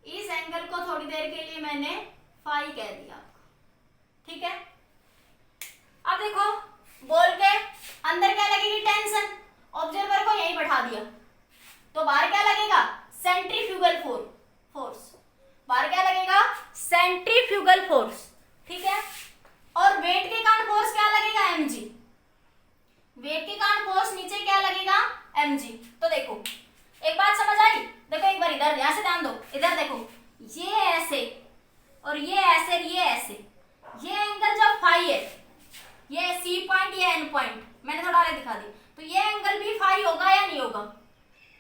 इस एंगल को थोड़ी देर के लिए मैंने फाई कह दिया आपको, ठीक है। अब देखो, बॉल के अंदर क्या लगेगी, टेंशन। ऑब्जर्वर को यहीं बैठा दिया, तो बाहर क्या लगेगा, सेंट्रीफ्यूगल फोर्स। बाहर क्या लगेगा, सेंट्रीफ्यूगल फोर्स, ठीक है। और वेट के कारण फोर्स क्या लगेगा, mg। वेट के कारण फोर्स नीचे क्या लगेगा, mg। तो देखो, एक बात समझ आई, देखो एक बार इधर यहां से ध्यान दो, इधर देखो, ये ऐसे और ये ऐसे और ये ऐसे, ये एंगल जब फाई है, ये सी पॉइंट, ये एन पॉइंट, मैंने थोड़ा आगे दिखा दी, तो ये एंगल भी फाई होगा या नहीं होगा,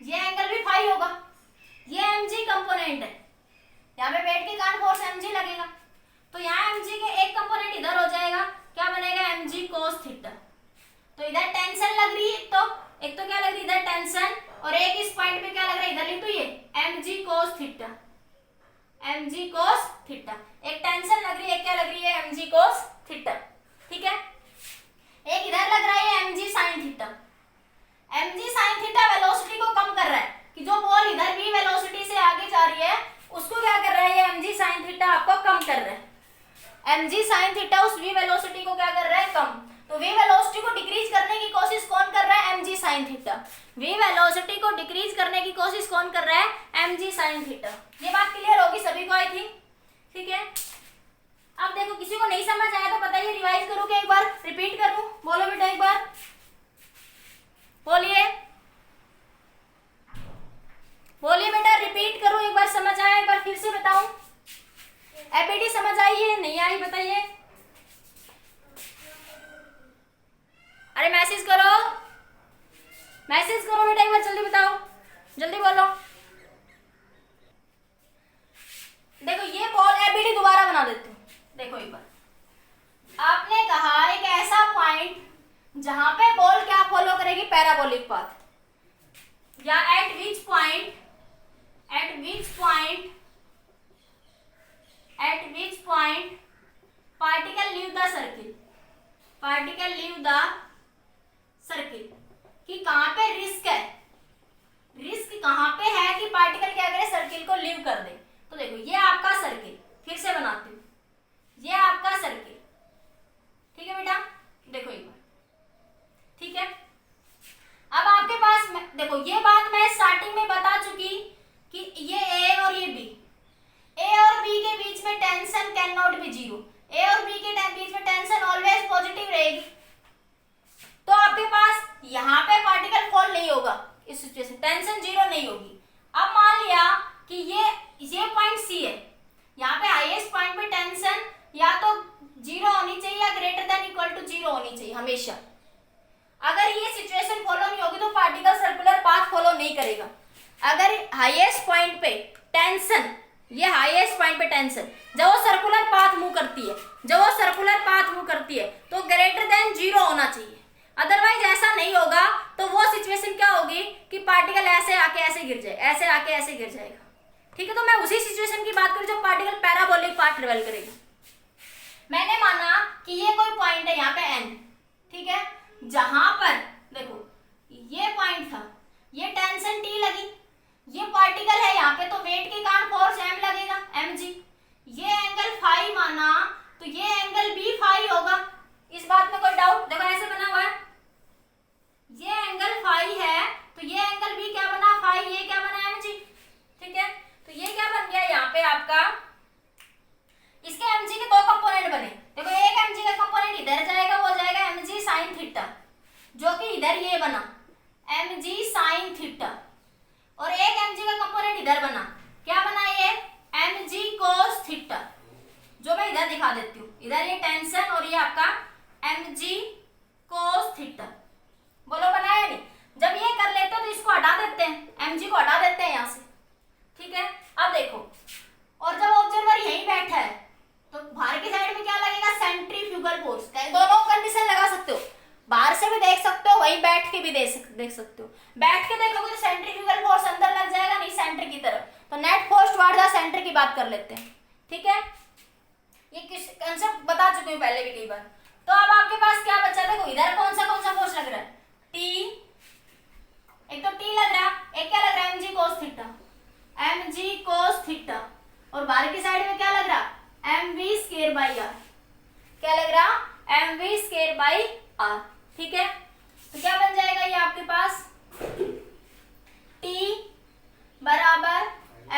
ये एंगल भी फाई होगा। ये mg कंपोनेंट है, यहाँ पे वेट के कारण फोर्स mg लगेगा, तो यहाँ mg के एक कंपोनेंट इधर हो जाएगा, क्या बनेगा, mg cos थीटा। तो इधर टेंशन लग रही है, तो एक तो क्या लग रही है इधर टेंशन, और एक इस पॉइंट पे क्या लग रहा है, इधर लिख दो ये mg cos theta, mg cos theta. एक टेंशन लग रही है, क्या लग रही है, mg cos थीटा, ठीक है। एक इधर लग रहा है mg sin theta. mg sin theta velocity को कम कर रहा है, कि जो बॉल इधर भी वेलोसिटी से आगे जा रही है उसको क्या कर रहा है, ये mg sin थीटा आपको कम कर रहा है। mg sin थीटा उस v वेलोसिटी को क्या कर रहा है, कम। तो v वेलोसिटी को डिक्रीज करने की कोशिश कौन कर रहा है, mg sin theta. v velocity को डिक्रीज करने की कोशिश कौन कर रहा है, mg sin थीटा। ये बात क्लियर होगी सभी को, आई थिंक, ठीक है। अब देखो, किसी को नहीं समझ आया तो बताइए, रिवाइज करूं कि एक बार रिपीट करूं, बोलो बेटा एक बार, बोलिए बोलिए बेटा, रिपीट करूं एक बार, समझ आया एक बार फिर से बताऊं, एपीडी समझ आई है, नहीं आई, बताइए। अरे मैसेज करो बेटा, एक बार जल्दी बताओ, जल्दी बोलो। देखो, ये बॉल एपीडी दोबारा बना देती हूँ, देखो एक बार, आपने कहा एक ऐसा पॉइंट जहां पे बॉल क्या फॉलो करेगी, पैराबोलिक पाथ, या eight which point particle leave the circle, कि कहां पे रिस्क है, रिस्क कहां पे है, ही है। यहाँ पे हाईएस्ट पॉइंट पे टेंशन या तो 0 होनी चाहिए या ग्रेटर देन इक्वल टू 0 होनी चाहिए हमेशा। अगर ये सिचुएशन फॉलो नहीं होगी तो पार्टिकल सर्कुलर पाथ फॉलो नहीं करेगा। अगर हाईएस्ट पॉइंट पे टेंशन, ये हाईएस्ट पॉइंट पे टेंशन जब वो सर्कुलर पाथ मूव करती है, जब वो सर्कुलर पाथ मूव करती है तो ग्रेटर देन 0 होना चाहिए। अदरवाइज ऐसा नहीं होगा तो वो सिचुएशन क्या होगी कि पार्टिकल ऐसे आके ऐसे गिर जाए, ऐसे आके ऐसे गिर जाएगा। ठीक है, तो मैं उसी सिचुएशन की बात करूं जब पार्टिकल पैराबोलिक पाथ ट्रेवल करेगा। मैंने माना कि ये कोई पॉइंट है यहाँ पे n, ठीक है, जहां पर देखो ये पॉइंट था, ये टेंशन T लगी, ये पार्टिकल है यहाँ पे तो वेट के कारण फोर्स m लगेगा mg। ये एंगल फाई माना तो ये एंगल भी फाई होगा। इस बात में कोई डाउट? देखो ऐसे बना हुआ है, ये एंगल फाई है तो ये एंगल भी क्या बना फाई, ये क्या बना mg। ठीक है, तो ये क्या बन गया यहाँ पे आपका, इसके mg के दो कंपोनेंट बने। देखो एक mg का कंपोनेंट इधर जाएगा, वो जाएगा mg sin थीटा, जो कि इधर ये बना mg sin थीटा, और एक mg का कंपोनेंट इधर बना, क्या बना ये mg cos थीटा, जो मैं इधर दिखा देती हूँ। इधर ये टेंशन और ये आपका mg cos थीटा। बोलो बना या नहीं? जब ये कर लेते हैं तो इसको हटा देते हैं, mg को हटा देते हैं यहाँ से। ठीक है, अब देखो, और जब ऑब्जर्वर यहीं बैठा है तो बाहर की साइड में क्या लगेगा, सेंट्रीफ्यूगल फोर्स। दोनों कंडीशन लगा सकते हो, बाहर से भी देख सकते हो, वहीं बैठ के भी देख सकते हो। बैठ के देखोगे तो सेंट्रीफ्यूगल फोर्स अंदर लग जाएगा, नहीं सेंटर की तरफ, तो net force toward the centre की बात कर लेते हैं। ठीक है, ये किस कंसेप्ट बता चुके हूँ पहले भी कई बार। तो अब आपके पास क्या बचा, देखो इधर कौन सा फोर्स लग रहा है, T, एक तो T लग रहा है, एक क्या लग रहा है mg cos theta, mg cos theta, और बाहर की साइड में क्या लग रहा, mv स्क्वायर बाई r, क्या लग रहा, mv स्क्वायर बाई r। ठीक है, तो क्या बन जाएगा ये आपके पास, T बराबर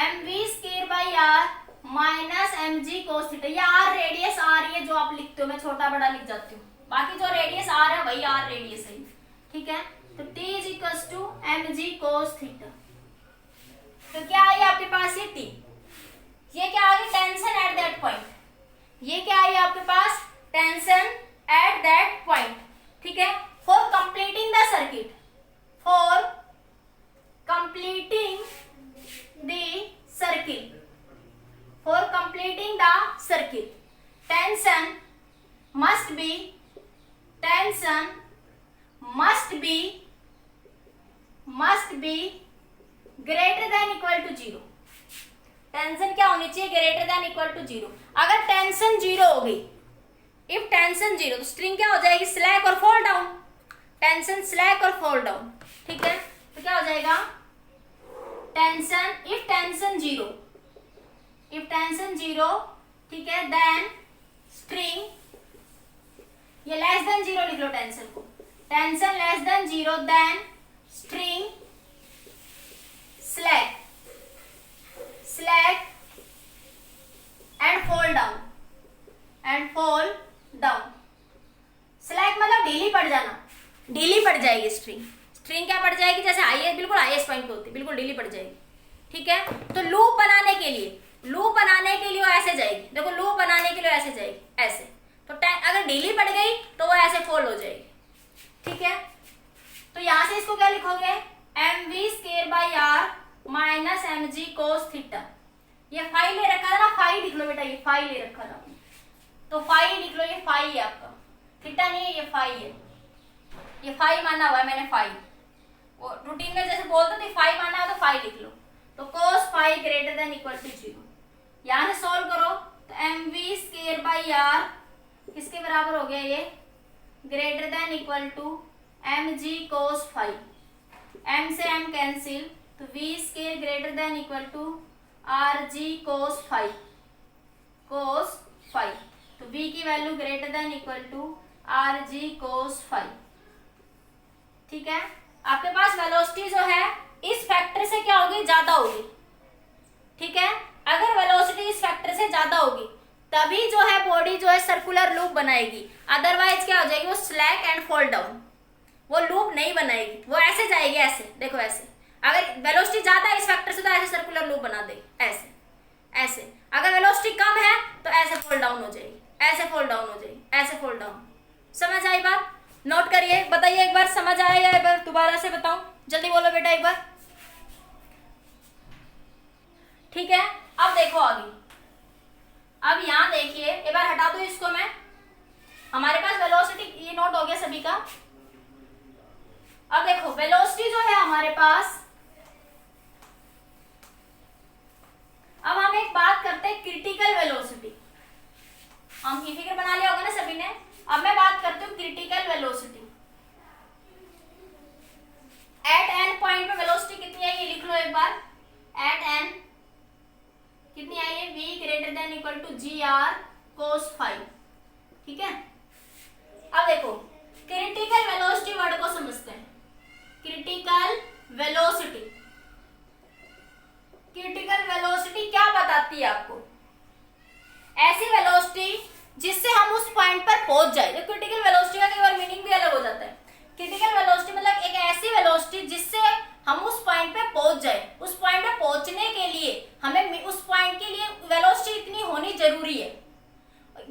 mv square by r minus mg cos theta. ये r रेडियस r ये जो आप लिखते हो, मैं छोटा बड़ा लिख जाती हूँ, बाकी जो रेडियस r है वही r रेडियस है। ठीक है, तो t is equals to mg cos theta. तो क्या आई आपके पास ये T, ये क्या आ गई टेंशन एट दैट पॉइंट, ये क्या आई आपके पास टेंशन एट दैट पॉइंट। ठीक है, for completing the circuit, for completing the circuit, for completing the circuit tension must B, tension must be greater than equal to 0। Tension क्या होनी चाहिए, ग्रेटर देन इक्वल टू 0। अगर टेंशन 0 हो गई, इफ टेंशन 0, तो स्ट्रिंग क्या हो जाएगी, स्लैक और फॉल डाउन, टेंशन स्लैक और फॉल डाउन। ठीक है, तो क्या हो जाएगा tension, if tension 0, if tension 0, ठीक है, देन स्ट्रिंग, ये लेस देन 0 लिख लो टेंशन को, tension less than 0, then string slack, slack and fall down, and fall down. Slack मतलब ढीली पड़ जाना, ढीली पड़ जाएगी स्ट्रिंग, स्ट्रिंग क्या पड़ जाएगी, जैसे हाई बिल्कुल हाईएस्ट पॉइंट पे होती है, बिल्कुल ढीली पड़ जाएगी। ठीक है, तो लूप बनाने के लिए, लूप बनाने के लिए वो ऐसे जाएगी, देखो लूप बनाने के लिए ऐसे जाएगी, ऐसे, तो अगर ढीली पड़ गई तो वो ऐसे फॉल हो जाएगी। ठीक है, तो यहां से इसको क्या लिखोगे, mv square by r minus mg cos theta. ये फाई ले रखा था ना, फाई लिख लो बेटा, ये फाई ले रखा था, तो फाई लिख लो, ये फाई है आपका, थीटा नहीं है, ये फाई है, ये फाई माना हुआ है मैंने, फाई, वो रूटीन में जैसे बोलते थे फाई माना हो तो फाई लिख लो। तो cos phi greater than equal to 0, यहां से सॉल्व करो तो mv स्क्वायर बाई r किसके बराबर हो गया, ये greater than equal to mg cos phi, m से m कैंसिल, तो v square greater than equal to rg cos phi, cos phi, तो v की value greater than equal to rg cos phi. ठीक है, आपके पास वेलोसिटी जो है इस फैक्टर से क्या होगी, ज्यादा होगी। ठीक है, अगर वेलोसिटी इस फैक्टर से ज्यादा होगी तभी जो है बॉडी जो है सर्कुलर लूप बनाएगी, अदरवाइज क्या हो जाएगी, वो स्लैक एंड फॉल डाउन, वो लूप नहीं बनाएगी, वो ऐसे जाएगी, ऐसे देखो, ऐसे। अगर वेलोसिटी ज्यादा है इस फैक्टर से तो ऐसे सर्कुलर लूप बना देगी, ऐसे ऐसे। फॉल डाउन हो जाएगी, ऐसे फॉल डाउन हो जाएगी, ऐसे फॉल डाउन। समझ आई बात? नोट करिए, बताइए एक बार समझ आया या एक बार दोबारा से बताऊं? जल्दी बोलो बेटा एक बार। ठीक है, अब देखो आगे। अब यहां देखिए, एक बार हटा दो इसको मैं। हमारे पास वेलोसिटी, ये नोट हो गया सभी का। अब देखो वेलोसिटी जो है हमारे पास, अब हम एक बात करते हैं क्रिटिकल वेलोसिटी। हम ये फिगर बना लिया होगा ना सभी ने। अब मैं बात करती हूँ critical velocity. At an point पे वेलोसिटी कितनी आई ये लिख लो एक बार। एट एन कितनी आई है? v greater than equal to G R cos phi. ठीक है, अब देखो क्रिटिकल वेलोसिटी वर्ड को समझते हैं। क्रिटिकल वेलोसिटी, क्रिटिकल वेलोसिटी क्या बताती है आपको? ऐसी वेलोसिटी जिससे हम उस पॉइंट पर पहुंच जाए। तो क्रिटिकल वेलोसिटी का कई बार मीनिंग भी अलग हो जाता है। क्रिटिकल वेलोसिटी मतलब एक ऐसी वेलोसिटी जिससे हम उस पॉइंट पे पहुंच जाए। उस पॉइंट पे पहुंचने के लिए हमें उस पॉइंट के लिए वेलोसिटी इतनी होनी जरूरी है।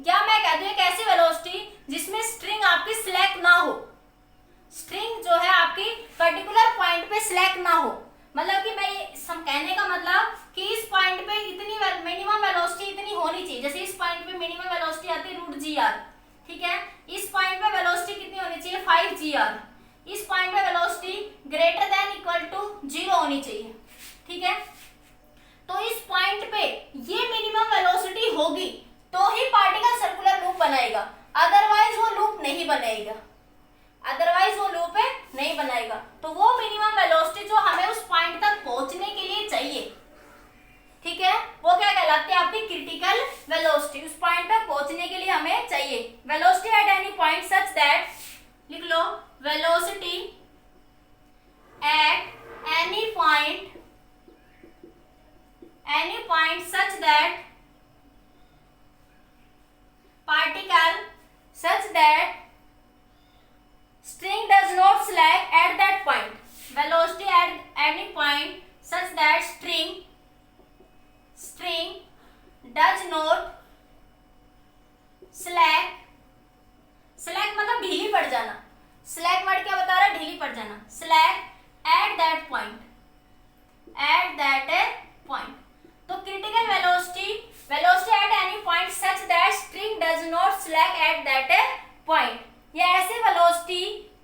या मैं कहती हूँ एक ऐसी वेलोसिटी जिसमें स्ट्रिंग आपकी स्लैक ना हो। स्ट्रिंग जो है आपकी पर्टिकुलर पॉइंट पे स्लैक ना हो। मतलब कि मैं कहने का मतलब कि इस पॉइंट पे इतनी मिनिमम वेलोसिटी इतनी होनी चाहिए। जैसे इस पॉइंट पे मिनिमम वेलोसिटी आती है रूट जी आर। ठीक है, इस पॉइंट पे वेलोसिटी कितनी होनी चाहिए? 5 जी आर। इस पॉइंट पे velocity greater than equal to 0 होनी चाहिए। ठीक है, तो इस पॉइंट पे ये मिनिमम वेलोसिटी होगी तो ही पार्टिकल सर्कुलर लूप बनाएगा, अदरवाइज वो लूप नहीं बनेगा। अदरवाइज वो लूप नहीं बनाएगा। तो वो मिनिमम वेलोसिटी जो हमें उस पॉइंट तक पहुंचने के लिए चाहिए, ठीक है, वो क्या कहलाती है? आपकी क्रिटिकल वेलोसिटी। उस पॉइंट तक पहुंचने के लिए हमें चाहिए velocity at any point such that, लिख लो velocity at any point such that particle such that string does not slack at that point. Velocity at any point such that string does not slack मतलब ढीली पड़ जाना। slack वर्ड क्या बता रहा है? ढीली पड़ जाना। slack at that point, तो critical velocity at any point such that string does not slack at that point। ये ऐसी वेलोसिटी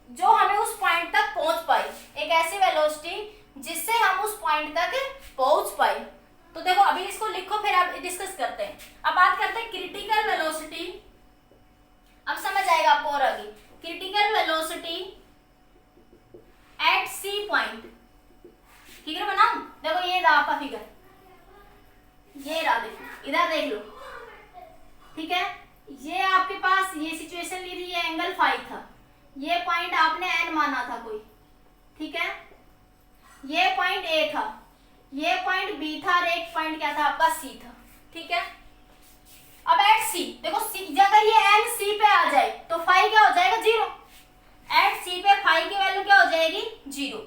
जो हमें उस पॉइंट तक पहुंच पाए, एक ऐसी वेलोसिटी जिससे हम उस पॉइंट तक पहुंच पाए। तो देखो अभी इसको लिखो, फिर आप डिस्कस करते हैं। अब बात करते हैं क्रिटिकल वेलोसिटी। अब समझ आएगा आपको और आगे। Critical velocity at C point. Figure बनाऊं? देखो ये रहा आपका फिगर, ये रहा, देखो इधर देख लो। ठीक है, ये आपके पास ये सिचुएशन ली थी, ये एंगल फाइव था, ये पॉइंट आपने एन माना था कोई। ठीक है, ये पॉइंट ए था, ये पॉइंट बी था और एक पॉइंट क्या था आपका सी था। ठीक है, अब एट सी देखो, सी अगर ये एन सी पे आ जाए तो फाइव क्या हो जाएगा? 0। एट सी पे फाइव की वैल्यू क्या हो जाएगी? 0।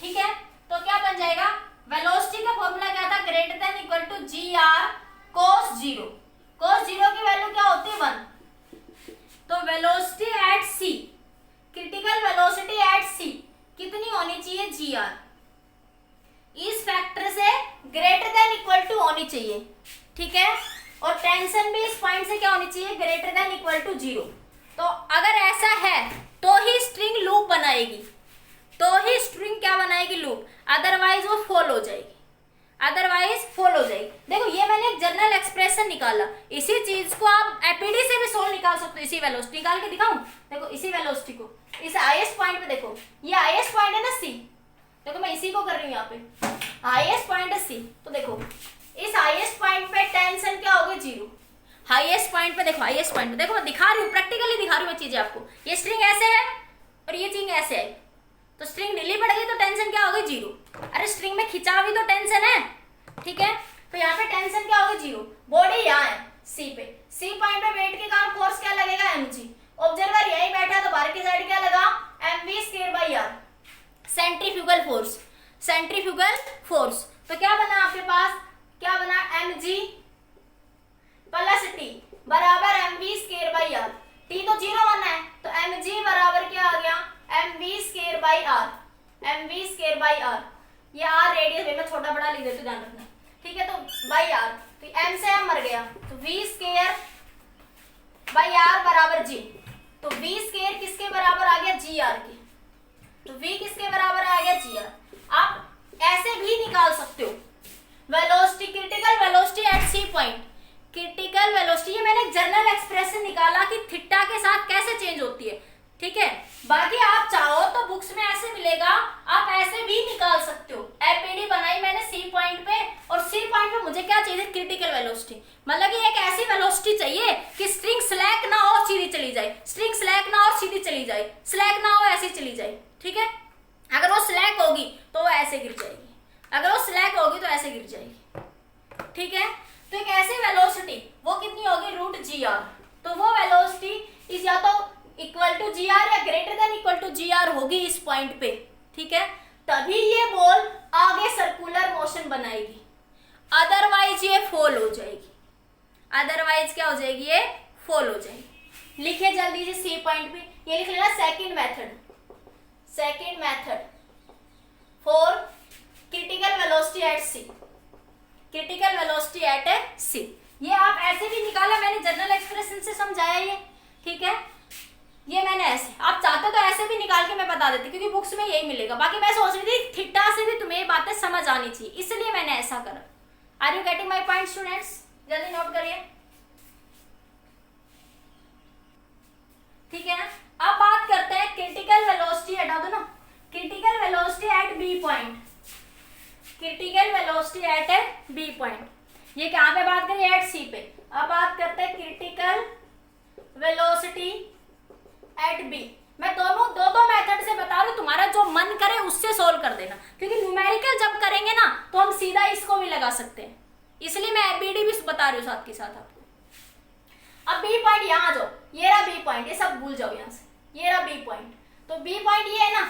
ठीक है, तो क्या बन जाएगा? वेलोसिटी का फॉर्मूला क्या था? Greater than equal to G R cos 0। Cos 0 की वैल्यू क्या होती है? 1। तो velocity at C, critical velocity at C कितनी होनी चाहिए? G R. इस फैक्टर से ग्रेटर देन इक्वल टू होनी चाहिए। ठीक है, और टेंशन भी इस पॉइंट से क्या होनी चाहिए? Greater than equal to 0। तो अगर ऐसा है तो ही स्ट्रिंग लूप बनाएगी, तो ही स्ट्रिंग क्या बनाएगी? लूप। अदरवाइज वो फॉल हो जाएगी, देखो ये मैंने एक जनरल एक्सप्रेशन निकाला। इसी चीज को आप एपीडी से भी सोल्व निकाल सकते हो। इसी वेलोसिटी निकाल के दिखाऊं? देखो इसी वेलोसिटी को इस हाईएस्ट पॉइंट पे देखो, ये हाईएस्ट पॉइंट है ना सी। देखो मैं इसी को कर रही हूँ यहाँ पे, हाईएस्ट पॉइंट है सी। तो देखो इस हाईएस्ट पॉइंट पे टेंशन क्या होगी? 0। हाईएस्ट पॉइंट पे देखो, हाईएस्ट पॉइंट पे देखो, मैं दिखा रही हूँ, प्रैक्टिकली दिखा रही हूँ मैं चीजें आपको। ये स्ट्रिंग ऐसे है और ये चीज ऐसे है, तो स्ट्रिंग ढीली पड़ गई तो टेंशन क्या होगी? 0। अरे स्ट्रिंग में खिंचाव भी तो टेंशन है। ठीक है, तो यहाँ पे टेंशन क्या होगी? 0। बॉडी यहाँ है सी पे, सी पॉइंट पे वेट के कारण फोर्स क्या लगेगा? mg। ऑब्जर्वर यही बैठा तो बाहर की साइड क्या लगा? mv²/r। Centrifugal force. तो क्या बना आपके पास? क्या बना? mg + t बराबर mv square by R. t तो 0 1 है तो mg बराबर क्या आ गया, mv square by R, mv square by R. ये आर रेडियस है, मैं छोटा बड़ा लिख देती हूँ, ध्यान रखना, ठीक है। तो बाई आर, तो m से m मर गया, तो v स्क्वायर बाई आर बराबर g। तो v स्क्वायर किसके बराबर आ गया, जी आर के। तो v किसके बराबर आ गया, जी आर। आप ऐसे भी निकाल सकते हो velocity, critical velocity at C point, critical velocity, ये मैंने जनरल एक्सप्रेशन निकाला कि थीटा के साथ कैसे चेंज होती है, ठीक है। बाकी आप चाहो तो बुक्स में ऐसे मिलेगा, आप ऐसे भी निकाल सकते हो। एपीडी बनाई मैंने सी पॉइंट पे, और सी पॉइंट पे मुझे क्या चाहिए, क्रिटिकल वेलोसिटी, मतलब कि एक ऐसी वेलोसिटी चाहिए कि स्ट्रिंग स्लैक ना हो सीधी चली जाए, स्ट्रिंग स्लैक ना हो सीधी चली जाए, स्लैक ना हो ऐसी चली जाए, ठीक है। अगर वो स्लैक होगी तो वो ऐसे गिर जाएगी, अगर वो स्लैक होगी तो ऐसे गिर जाएगी, ठीक है। तो एक ऐसी वेलोसिटी वो कितनी होगी, रूट जी आर। तो वो वेलोसिटी इज या तो इक्वल टू जी आर या greater than equal to G R होगी इस पॉइंट पे, ठीक है। तभी ये बॉल आगे सर्कुलर मोशन बनाएगी, अदरवाइज ये फॉल हो जाएगी, अदरवाइज क्या हो जाएगी, ये फॉल हो जाएगी। लिखिए जल्दी से सी पॉइंट पे, ये लिख लेना second method, second method for critical velocity at C, critical velocity at C. ये आप ऐसे भी निकाला, मैंने जनरल एक्सप्रेशन से समझाया ये, ठीक है। ये मैंने ऐसे, आप चाहते तो ऐसे भी निकाल के मैं बता देती, क्योंकि बुक्स में यही मिलेगा। बाकी मैं सोच रही थी थीटा से भी तुम्हें ये बातें समझ आनी चाहिए, इसलिए मैंने ऐसा करा। Are you getting my point students, जल्दी नोट करिए, ठीक है ना। अब बात करते हैं क्रिटिकल वेलोसिटी, हटा दो ना, critical velocity at B point, critical velocity at B point. ये कहां पे बात करें, एट सी पे। अब बात करते हैं क्रिटिकल वेलोसिटी एट बी। मैं दो मेथड से बता रही हूँ, तुम्हारा जो मन करे उससे सोल्व कर देना, क्योंकि न्यूमेरिकल जब करेंगे ना तो हम सीधा इसको भी लगा सकते हैं, इसलिए मैं एबीडी भी बता रही हूँ साथ के साथ आपको। अब बी पॉइंट यहाँ जाओ, ये रहा बी पॉइंट, ये सब भूल जाओ यहाँ से, ये रहा बी पॉइंट। तो बी पॉइंट ये है ना,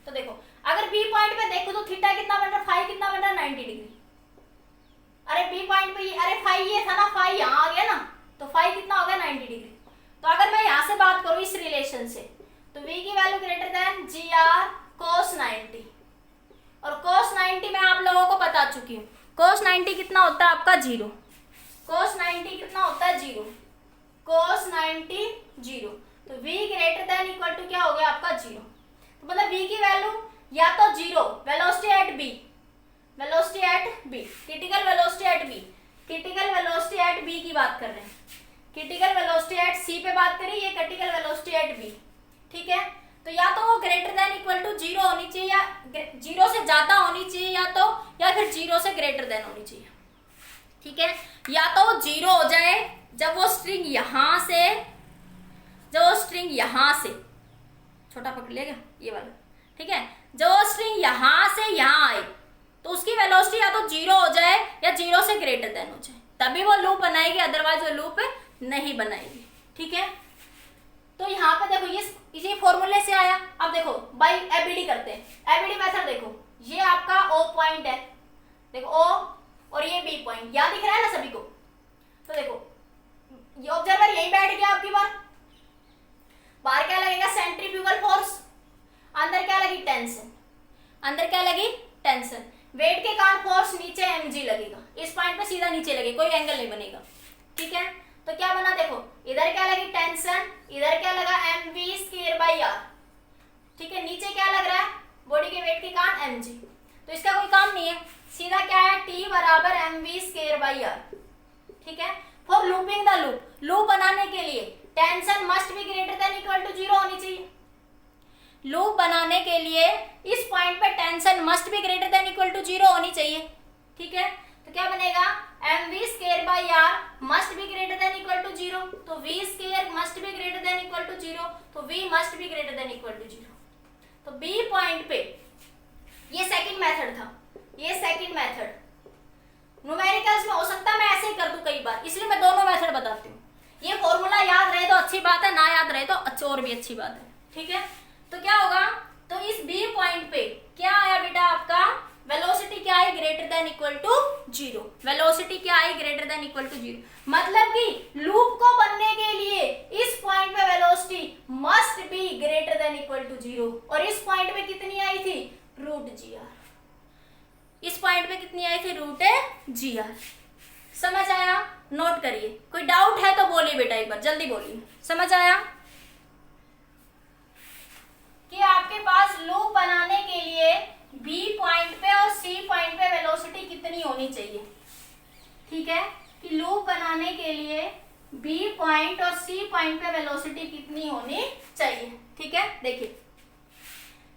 तो देखो अगर बी पॉइंट पे देखो तो थीटा कितना बन रहा, फाई कितना बन रहा, 90 डिग्री। अरे बी पॉइंट पे अरे फाई ये था ना, फाई यहाँ आ गया ना, तो फाई कितना हो गया, 90 डिग्री। तो अगर मैं यहाँ से बात करूँ इस रिलेशन से, तो v की value greater than G R cos 90, और cos 90 मैं आप लोगों को बता चुकी हूँ, cos 90 कितना होता है आपका, 0। cos 90 कितना होता है, 0। cos 90 0, तो v greater than equal to क्या हो गया आपका, 0। तो मतलब v की वैल्यू या तो 0, velocity at b, velocity at b, critical velocity eight b, critical velocity eight b की बात कर रहे हैं, क्रिटिकल वेलोसिटी एट सी पे बात करी, ये क्रिटिकल वेलोसिटी एट बी, ठीक है। तो या तो वो ग्रेटर देन इक्वल टू 0 होनी चाहिए, या 0 से ज्यादा होनी चाहिए, या फिर 0 से ग्रेटर देन होनी चाहिए, ठीक है। या तो वो 0 हो जाए जब वो स्ट्रिंग यहां से, जब वो स्ट्रिंग यहां से, छोटा पकड़ लेगा ये वाला, ठीक है, जब वो स्ट्रिंग यहां से यहां आए तो उसकी वेलोसिटी या तो 0 हो जाए या 0 से ग्रेटर देन हो जाए, तभी वो लूप बनाएगी, अदरवाइज वो लूप नहीं बनाएगी, ठीक है। तो यहाँ पे देखो ये इसी फॉर्मूले से आया। अब देखो बाई एबीडी करते हैं, एबीडी मेथड देखो, ये आपका ओ पॉइंट है, देखो ओ, और ये बी पॉइंट, यहाँ दिख रहा है ना सभी को। तो देखो ये ऑब्जर्वर यहीं बैठ गया आपकी बाहर क्या लगेगा, सेंट्रीफ्यूगल फोर्स, अंदर क्या लगी, टेंशन, अंदर क्या लगी, टेंशन, वेट के कारण फोर्स नीचे mg लगेगा, इस पॉइंट पे सीधा नीचे लगेगा, कोई एंगल नहीं बनेगा, ठीक है। तो क्या बना, देखो इधर क्या लगी टेंशन, इधर क्या लगा mv स्क्वायर बाई आर, ठीक है। नीचे क्या लग रहा है, बॉडी के वेट के कारण mg, तो इसका कोई काम नहीं है, सीधा क्या है, t बराबर mv स्क्वायर बाई आर, ठीक है। For looping the loop, loop बनाने के लिए tension must be greater than equal to 0 होनी चाहिए, लूप बनाने के लिए इस पॉइंट पे tension must be greater than equal to 0 होनी चाहिए, ठीक है। तो क्या बनेगा, mv square by R must be greater than equal to 0, तो v square must be greater than equal to 0, तो v must be greater than equal to 0। तो b पॉइंट पे ये सेकंड मेथड था, ये सेकंड मेथड न्यूमेरिकल्स में हो सकता है मैं ऐसे ही कर दूं कई बार, इसलिए मैं दोनों मेथड बताती हूँ। ये फॉर्मूला याद रहे तो अच्छी बात है, ना याद रहे तो और भी अच्छी बात है, ठीक है। तो क्या होगा, तो इस बी पॉइंट पे क्या आया बेटा आपका, वेलोसिटी क्या है, greater than equal to zero. Velocity क्या है, greater than equal to zero. मतलब कि लूप को बनने के लिए इस पॉइंट पे velocity must be greater than equal to zero. और इस पॉइंट पे कितनी आई थी, रूट जी आर। इस पॉइंट पे कितनी आई थी, रूट जी आर। समझ आया, नोट करिए। कोई डाउट है तो बोलिए बेटा, एक बार जल्दी बोलिए। समझ आया कि आपके पास लूप बनाने के लिए बी पॉइंट पे और सी पॉइंट पे वेलोसिटी कितनी होनी चाहिए। ठीक है, कि लूप बनाने के लिए बी पॉइंट और सी पॉइंट पे वेलोसिटी कितनी होनी चाहिए। ठीक है, देखिए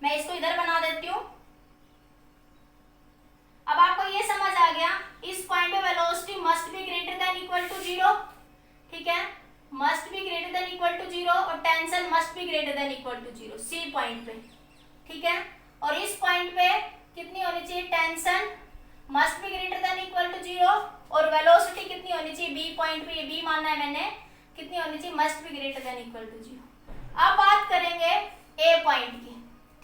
मैं इसको इधर बना देती हूँ। अब आपको ये समझ आ गया, इस पॉइंट पे velocity must be greater than equal to zero. ठीक है, must be greater than equal to zero और tension must be greater than equal to zero C point पे। ठीक है, और इस पॉइंट पे कितनी होनी चाहिए, tension must be greater than equal to zero और वेलोसिटी कितनी होनी चाहिए, बी पॉइंट पे, बी मानना है मैंने, कितनी होनी चाहिए, must be greater than equal to zero. अब बात करेंगे ए पॉइंट की।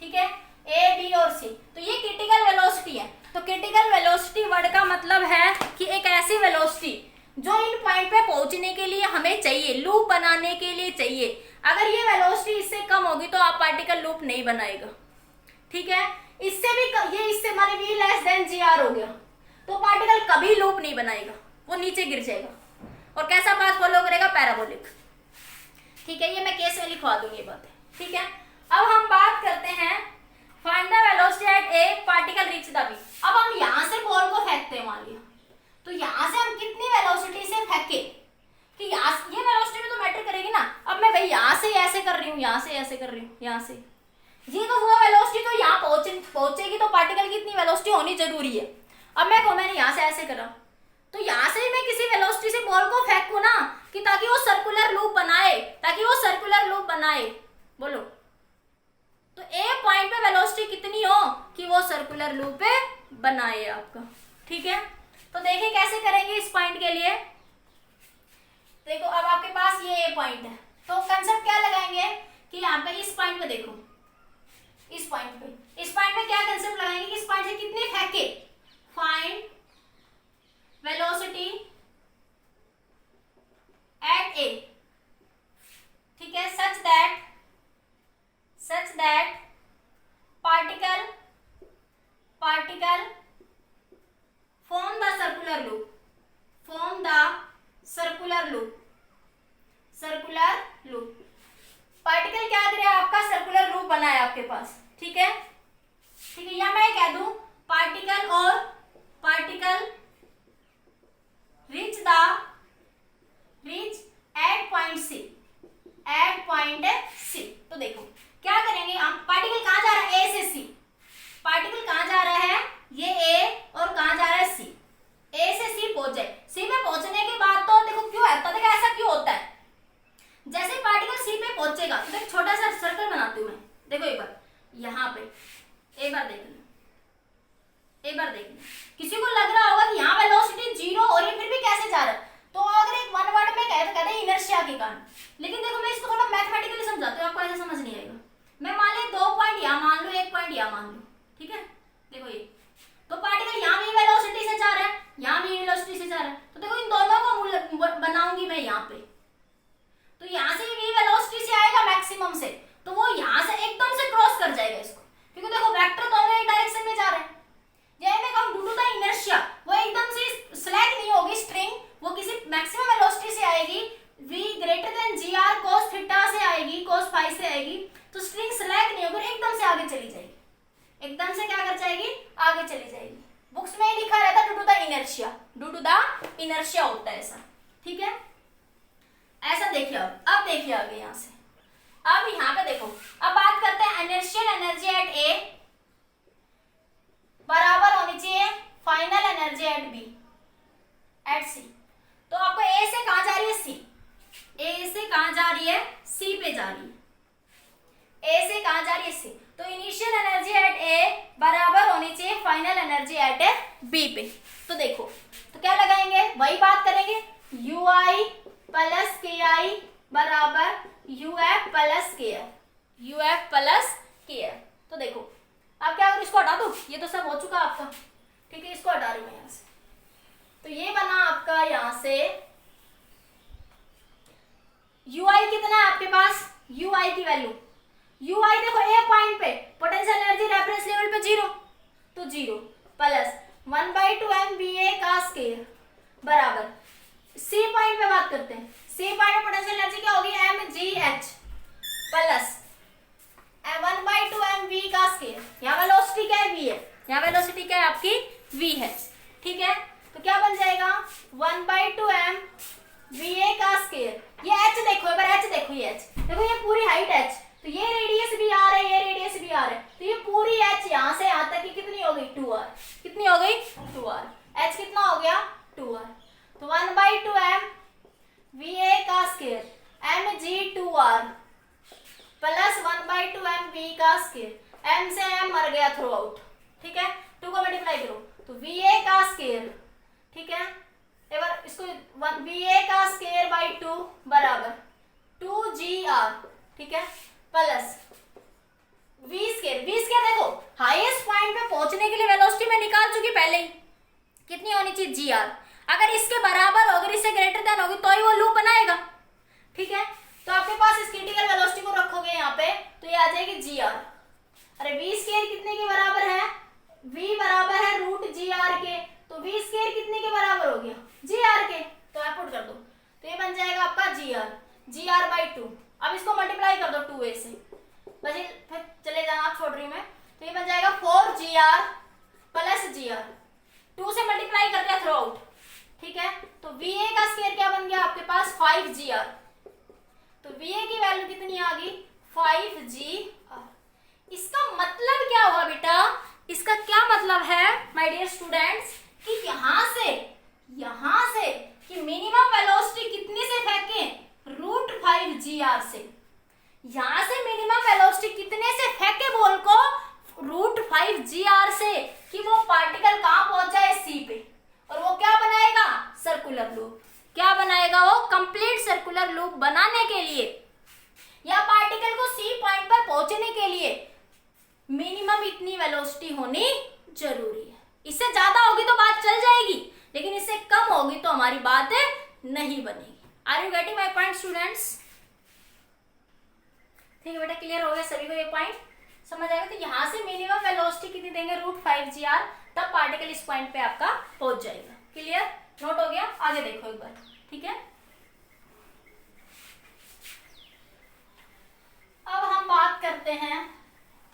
ठीक है, ए बी और सी, तो ये क्रिटिकल वेलोसिटी है। तो क्रिटिकल वेलोसिटी वर्ड का मतलब है कि एक ऐसी वेलोसिटी जो इन पॉइंट पे पहुंचने के लिए हमें चाहिए, लूप बनाने के लिए चाहिए। अगर ये वेलोसिटी इससे कम होगी तो आप पार्टिकल लूप नहीं बनाएगा। ठीक है, इससे भी ये इससे मान V less than G R हो गया तो पार्टिकल कभी लूप नहीं बनाएगा, वो नीचे गिर जाएगा। और कैसा पाथ फॉलो करेगा, पैराबोलिक। ठीक है, ये मैं केस में लिखवा दूंगी ये बात। ठीक है, अब हम बात करते हैं find the velocity at a particle reach the B. अब हम यहां से बॉल को फेंकते हैं, मान लिया, तो यहां से हम कितनी वेलोसिटी से फेंके कि यहाँ ये वेलोसिटी में तो मैटर करेगी ना। अब मैं भाई यहाँ से ऐसे कर रही हूँ, यहाँ से ऐसे कर रही हूँ, यहाँ से ये तो हुआ वेलोसिटी, तो यहाँ पहुंचेगी तो पार्टिकल की इतनी वेलोसिटी होनी जरूरी है। अब मैंने यहाँ से ऐसे करा तो यहाँ से मैं किसी वेलोसिटी से बॉल को फेंकूं ना, कि ताकि वो सर्कुलर लूप बनाए, ताकि वो सर्कुलर लूप बनाए। बोलो, तो ए पॉइंट पे वेलोसिटी कितनी हो कि वो सर्कुलर लूप बनाए आपका। ठीक है, तो देखिए कैसे करेंगे इस पॉइंट के लिए। देखो अब आपके पास ये ए पॉइंट है, तो कंसेप्ट क्या लगाएंगे कि यहाँ पे इस पॉइंट पे देखो, इस पॉइंट पे क्या कंसेप्ट लगाएंगे कि इस पॉइंट से कितने फेंके, फाइंड वेलोसिटी एट ए। ठीक है, such that particle form the circular loop। Particle क्या करे, आपका सर्कुलर लूप बना है आपके पास। ठीक है, या मैं कह दूं particle reach at point C. तो देखो क्या करेंगे हम, पार्टिकल कहां जा रहा है, ए से सी। पार्टिकल कहां जा रहा है, ये ए, और कहां जा रहा है, सी। ए से सी पहुंच जाए, सी पे पहुंचने के बाद तो देखो क्यों है, देखो ऐसा क्यों होता है, जैसे पार्टिकल सी पे पहुंचेगा तो एक छोटा सा सर्कल बनाती हूं मैं। देखो एक बार यहाँ पे, एक बार देख लें, किसी को लग रहा होगा कि यहाँ वेलोसिटी जीरो हो रही है, फिर भी कैसे जा रहा है, तो अगर एक वन वर्ड में कहे तो कहते हैं इनर्शिया के कारण। लेकिन देखो मैं इसको थोड़ा मैथमेटिकली समझाती हूँ, आपको ऐसे समझ नहीं आएगा। मैं मान ली 2 पॉइंट यहाँ मान लो, 1 पॉइंट यहाँ मान लो। ठीक है, देखो ये तो पार्टिकल यहाँ भी वेलोसिटी से जा रहा है, यहाँ भी वेलोसिटी से जा रहा है, तो देखो इन दोनों को बनाऊंगी मैं यहाँ पे, तो यहाँ से v वेलोसिटी से आएगा मैक्सिमम से, तो वो यहाँ से एकदम से क्रॉस कर जाएगा इसको, क्योंकि देखो वेक्टर दोनों एक डायरेक्शन में जा रहे हैं। यही मैं कहूँ ड्यू टू द इनर्शिया, वो एकदम से स्लैग नहीं होगी स्ट्रिंग, वो किसी मैक्सिमम वेलोसिटी से आएगी, v greater than G R cos theta से आएगी, cos फाई से आएगी, तो स्ट्रिंग स्लैग नहीं होगी, एकदम से आगे चली जाएगी, एकदम से क्या कर जाएगी, आगे चली जाएगी। बुक्स में लिखा रहता ड्यू टू द इनर्शिया होता है ऐसा। ठीक है, ऐसा देखिए। अब देखिए आगे यहाँ से, अब यहाँ पे देखो, अब बात करते हैं इनर्शियल एनर्जी एट ए बराबर होनी चाहिए फाइनल एनर्जी एट सी। तो आपको ए से कहां जा रही है, सी, ए से कहां जा रही है, सी पे जा रही है, ए से कहां जा रही है, सी। तो इनिशियल एनर्जी एट ए बराबर होनी चाहिए फाइनल एनर्जी एट बी पे। तो देखो तो क्या लगाएंगे, वही बात करेंगे, यू आई प्लस के आई बराबर यू एफ प्लस के एफ, तो देखो अब क्या करूँ, इसको हटा दूँ, ये तो सब हो चुका आपका, ठीक है, इसको हटा रही हूँ यहाँ से। तो ये बना आपका यहाँ से ui कितना है आपके पास, ui की वैल्यू, ui देखो ए पॉइंट पे पोटेंशियल एनर्जी रेफरेंस लेवल पे 0, तो 0 प्लस 1/2 MVA का स्केयर बराबर सी पॉइंट पे बात करते हैं, सी पॉइंट पे पोटेंशियल एनर्जी क्या होगी, mgh प्लस 1/2 mv का स्केयर, यहाँ वेलोसिटी क्या है, v है, यहाँ वेलोसिटी क्या है आपकी, v है, ठीक है। तो क्या बन जाएगा 1/2 MVA का स्केयर, ये h देखो, एक बार h देखो, ये h देखो, ये पूरी हाइट h, तो ये रेडियस भी आर है, ये रेडियस भी आर है, तो ये पूरी h यहाँ से यहाँ तक की कितनी हो गई, 2r, कितनी हो गई, 2r, h कितना हो गया, 2r, तो 1/2 MVA का स्केयर mg2r प्लस 1/2 mv का स्केयर, m से m मर गया थ्रू आउट, ठीक है, 2 को मल्टीप्लाई करो तो va का स्केयर, ठीक है, एक बार इसको va का स्केयर बाई 2 बराबर 2gr, ठीक है, प्लस v स्केयर देखो हाईएस्ट पॉइंट पे पहुंचने के लिए वेलोसिटी में निकाल चुकी पहले ही, कितनी होनी चाहिए, gr, अगर इसके बराबर होगी, इससे ग्रेटर देन होगी तो ही वो लूप बनाएगा, ठीक है। तो आपके पास इस क्रिटिकल वेलोसिटी को रखोगे यहाँ पे तो ये आ जाएगी gr, अरे v स्केयर कितने के बराबर है, v बराबर है √gr के, तो v स्केयर कितने के बराबर हो गया, gr के, तो आप पुट कर दो, तो ये बन जाएगा आपका gr बाई 2, अब इसको मल्टीप्लाई कर दो 2a से, बस फिर चले जाना, आप छोड़ रही हूँ मैं, तो ये बन जाएगा 4gr प्लस gr, 2 से मल्टीप्लाई कर दिया थ्रू आउट, ठीक है, तो va का स्केयर क्या बन गया आपके पास 5gr, तो va की वैल्यू कितनी आ गई 5gr। इसका मतलब क्या हुआ बेटा, इसका क्या मतलब है माय डियर स्टूडेंट्स, कि यहाँ से कि मिनिमम वेलोसिटी कितनी से फेंके, √5gr से, यहाँ से मिनिमम वेलोसिटी कितने से फेंके बॉल को, √5gr से, कि वो पार्टिकल कहाँ पहुंच जाए, सी पे, और वो क्या बनाएगा, सर्कुलर लूप, क्या बनाएगा वो, कंप्लीट सर्कुलर लूप बनाने के लिए या पार्टिकल को सी पॉइंट पर पहुंचने के लिए मिनिमम इतनी वेलोसिटी होनी जरूरी है, इससे ज्यादा होगी तो बात चल जाएगी, लेकिन इससे कम होगी तो हमारी बात नहीं बनेगी। Are you getting my point students, ठीक है बेटा, क्लियर हो गया सभी को, ये पॉइंट समझ आएगा। तो यहाँ से मिनिमम वेलोसिटी कितनी देंगे, √5gr, तब पार्टिकल इस पॉइंट पे आपका पहुंच जाएगा, क्लियर, नोट हो गया, आगे देखो एक बार, ठीक है। अब हम बात करते हैं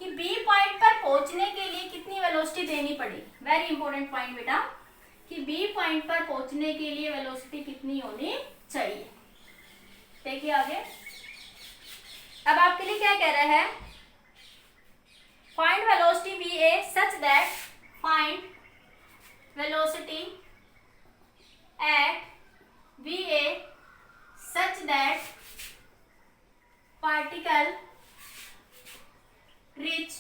कि बी पॉइंट पर पहुंचने के लिए कितनी वेलोसिटी देनी पड़ेगी, वेरी इंपॉर्टेंट पॉइंट बेटा, कि बी पॉइंट पर पहुंचने के लिए वेलोसिटी कितनी होनी चाहिए। देखिए आगे, अब आपके लिए क्या कह रहा है, find velocity va such that, find velocity at va such that particle reach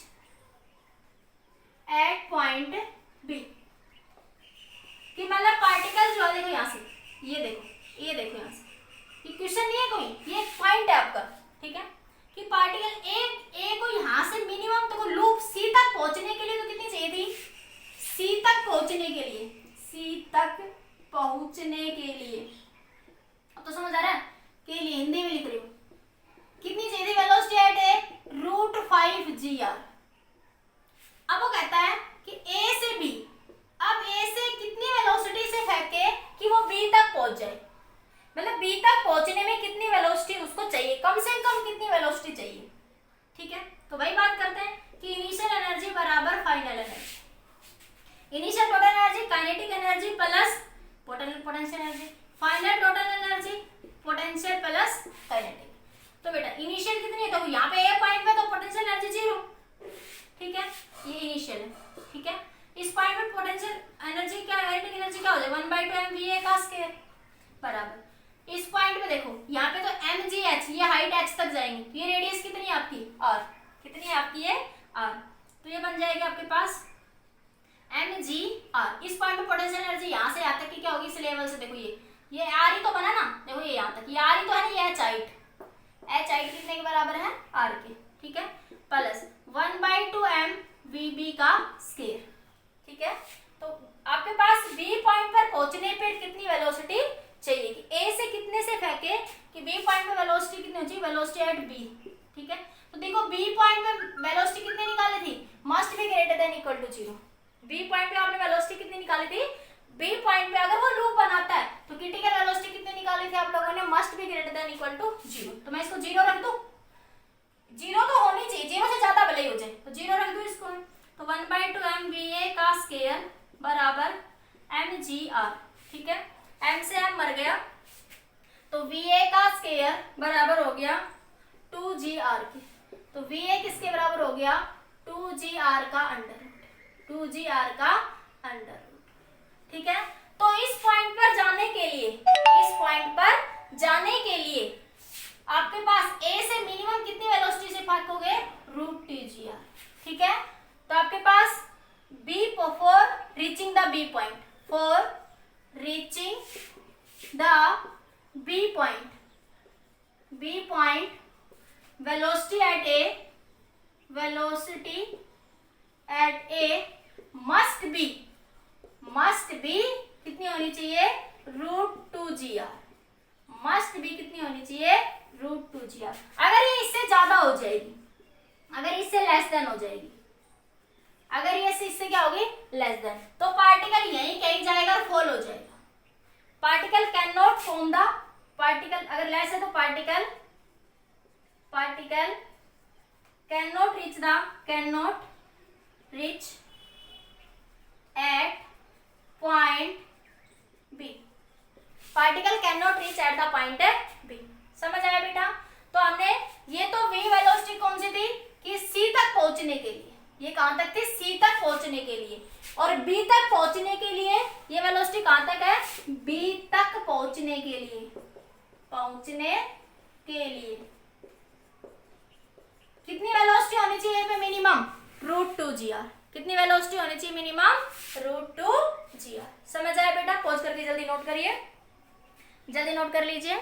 at point b, कि मतलब पार्टिकल जो है, देखो यहाँ से, ये देखो यहाँ से, ये क्वेश्चन नहीं है कोई, ये पॉइंट है आपका, ठीक है, कि पार्टिकल ए को यहाँ से मिनिमम तो लूप सी तक पहुंचने के लिए तो कितनी चाहिए थी, सी तक पहुंचने के लिए, अब तो समझ आ रहा है, के लिए हिंदी में लिख रही हूँ, कितनी चाहिए थी वेलोसिटी एट ए, √5gr। अब वो कहता है कि ए से बी, अब ए से कितनी वेलोसिटी से फेंके कि वो बी तक पहुंच जाए, मतलब बी तक पहुंचने में कितनी वेलोसिटी उसको चाहिए, कम से कम कितनी वेलोसिटी चाहिए, ठीक है। तो वही बात करते हैं कि इनिशियल एनर्जी बराबर final energy, initial total energy kinetic energy plus potential energy, final total energy potential plus kinetic. तो बेटा इनिशियल कितनी है, तो यहाँ पे ए पॉइंट पे तो पोटेंशियल एनर्जी 0, ठीक है, ये इनिशियल है, ठीक है, इस पॉइंट पे पोटेंशियल एनर्जी क्या, काइनेटिक एनर्जी क्या हो जाए 1/2 MVA का स्क्वायर बराबर, इस पॉइंट पे देखो यहाँ पे तो mgh, ये हाइट h तक जाएंगे, तो ये रेडियस कितनी है आपकी r, कितनी है आपकी ये r, तो ये बन जाएगी आपके पास mgr। इस पॉइंट पे पोटेंशियल एनर्जी यहाँ से यहाँ तक की क्या होगी, इस लेवल से देखो ये r ही तो बना ना, देखो ये यहाँ तक, ये r ही तो है ना, ये h हाइट कितने के बराबर है r के, ठीक है, प्लस 1/2 m वी बी का स्केयर। ठीक है, तो आपके पास बी पॉइंट पर पहुंचने पर कितनी वेलोसिटी चाहिए कि ए से कितने से फेंके कि बी पॉइंट पे वेलोसिटी कितनी होती है, वेलोसिटी एट बी। ठीक है, तो देखो बी पॉइंट पे वेलोसिटी कितनी निकाली थी, must be greater than equal to 0। B point पे आपने वेलोसिटी कितनी निकाली थी, बी पॉइंट पे अगर वो लूप बनाता है तो क्रिटिकल वेलोसिटी कितनी निकाली थी आप लोगों ने, must be greater than equal to 0। तो मैं इसको 0 रख दूं, 0 तो होनी चाहिए, 0 से ज्यादा भले ही हो जाए, तो 0 रख दूं इसको। तो 1/2 एम वी ए का स्केयर बराबर एम जी आर। ठीक है, एम से एम मर गया, तो वी ए का स्केयर बराबर हो गया 2gr के। तो वी ए किसके बराबर हो गया, 2gr का अंडर रूट, 2gr का अंडर रूट। ठीक है, तो इस पॉइंट पर जाने के लिए, इस पॉइंट पर जाने के लिए आपके पास ए से मिनिमम कितनी वेलोसिटी से भागोगे, √2gr। ठीक है, तो आपके पास B for reaching the B point, for reaching the B point, B point velocity at a, velocity at a must be कितनी होनी चाहिए, √2gr, मस्ट बी कितनी होनी चाहिए, √2gr। अगर ये इससे ज्यादा हो जाएगी, अगर इससे लेस देन हो जाएगी, अगर ये इससे क्या होगी, लेस देन, तो पार्टिकल यहीं कहीं जाएगा और फॉल हो जाएगा। Particle can not form the, particle अगर लेस है तो particle cannot reach at point B, particle cannot reach at the point B। समझ आया बेटा, तो हमने ये तो v वेलोसिटी कौन सी थी कि C तक पहुंचने के लिए, ये कहां तक थी, C तक पहुंचने के लिए, और B तक पहुंचने के लिए ये वेलोसिटी कहां तक है, B तक पहुंचने के लिए, पहुंचने के लिए कितनी वेलोसिटी होनी चाहिए पे मिनिमम, √2gr। कितनी वेलोसिटी होनी चाहिए मिनिमम, √2gr। समझ आया बेटा, पॉज करके जल्दी नोट करिए, जल्दी नोट कर लीजिए।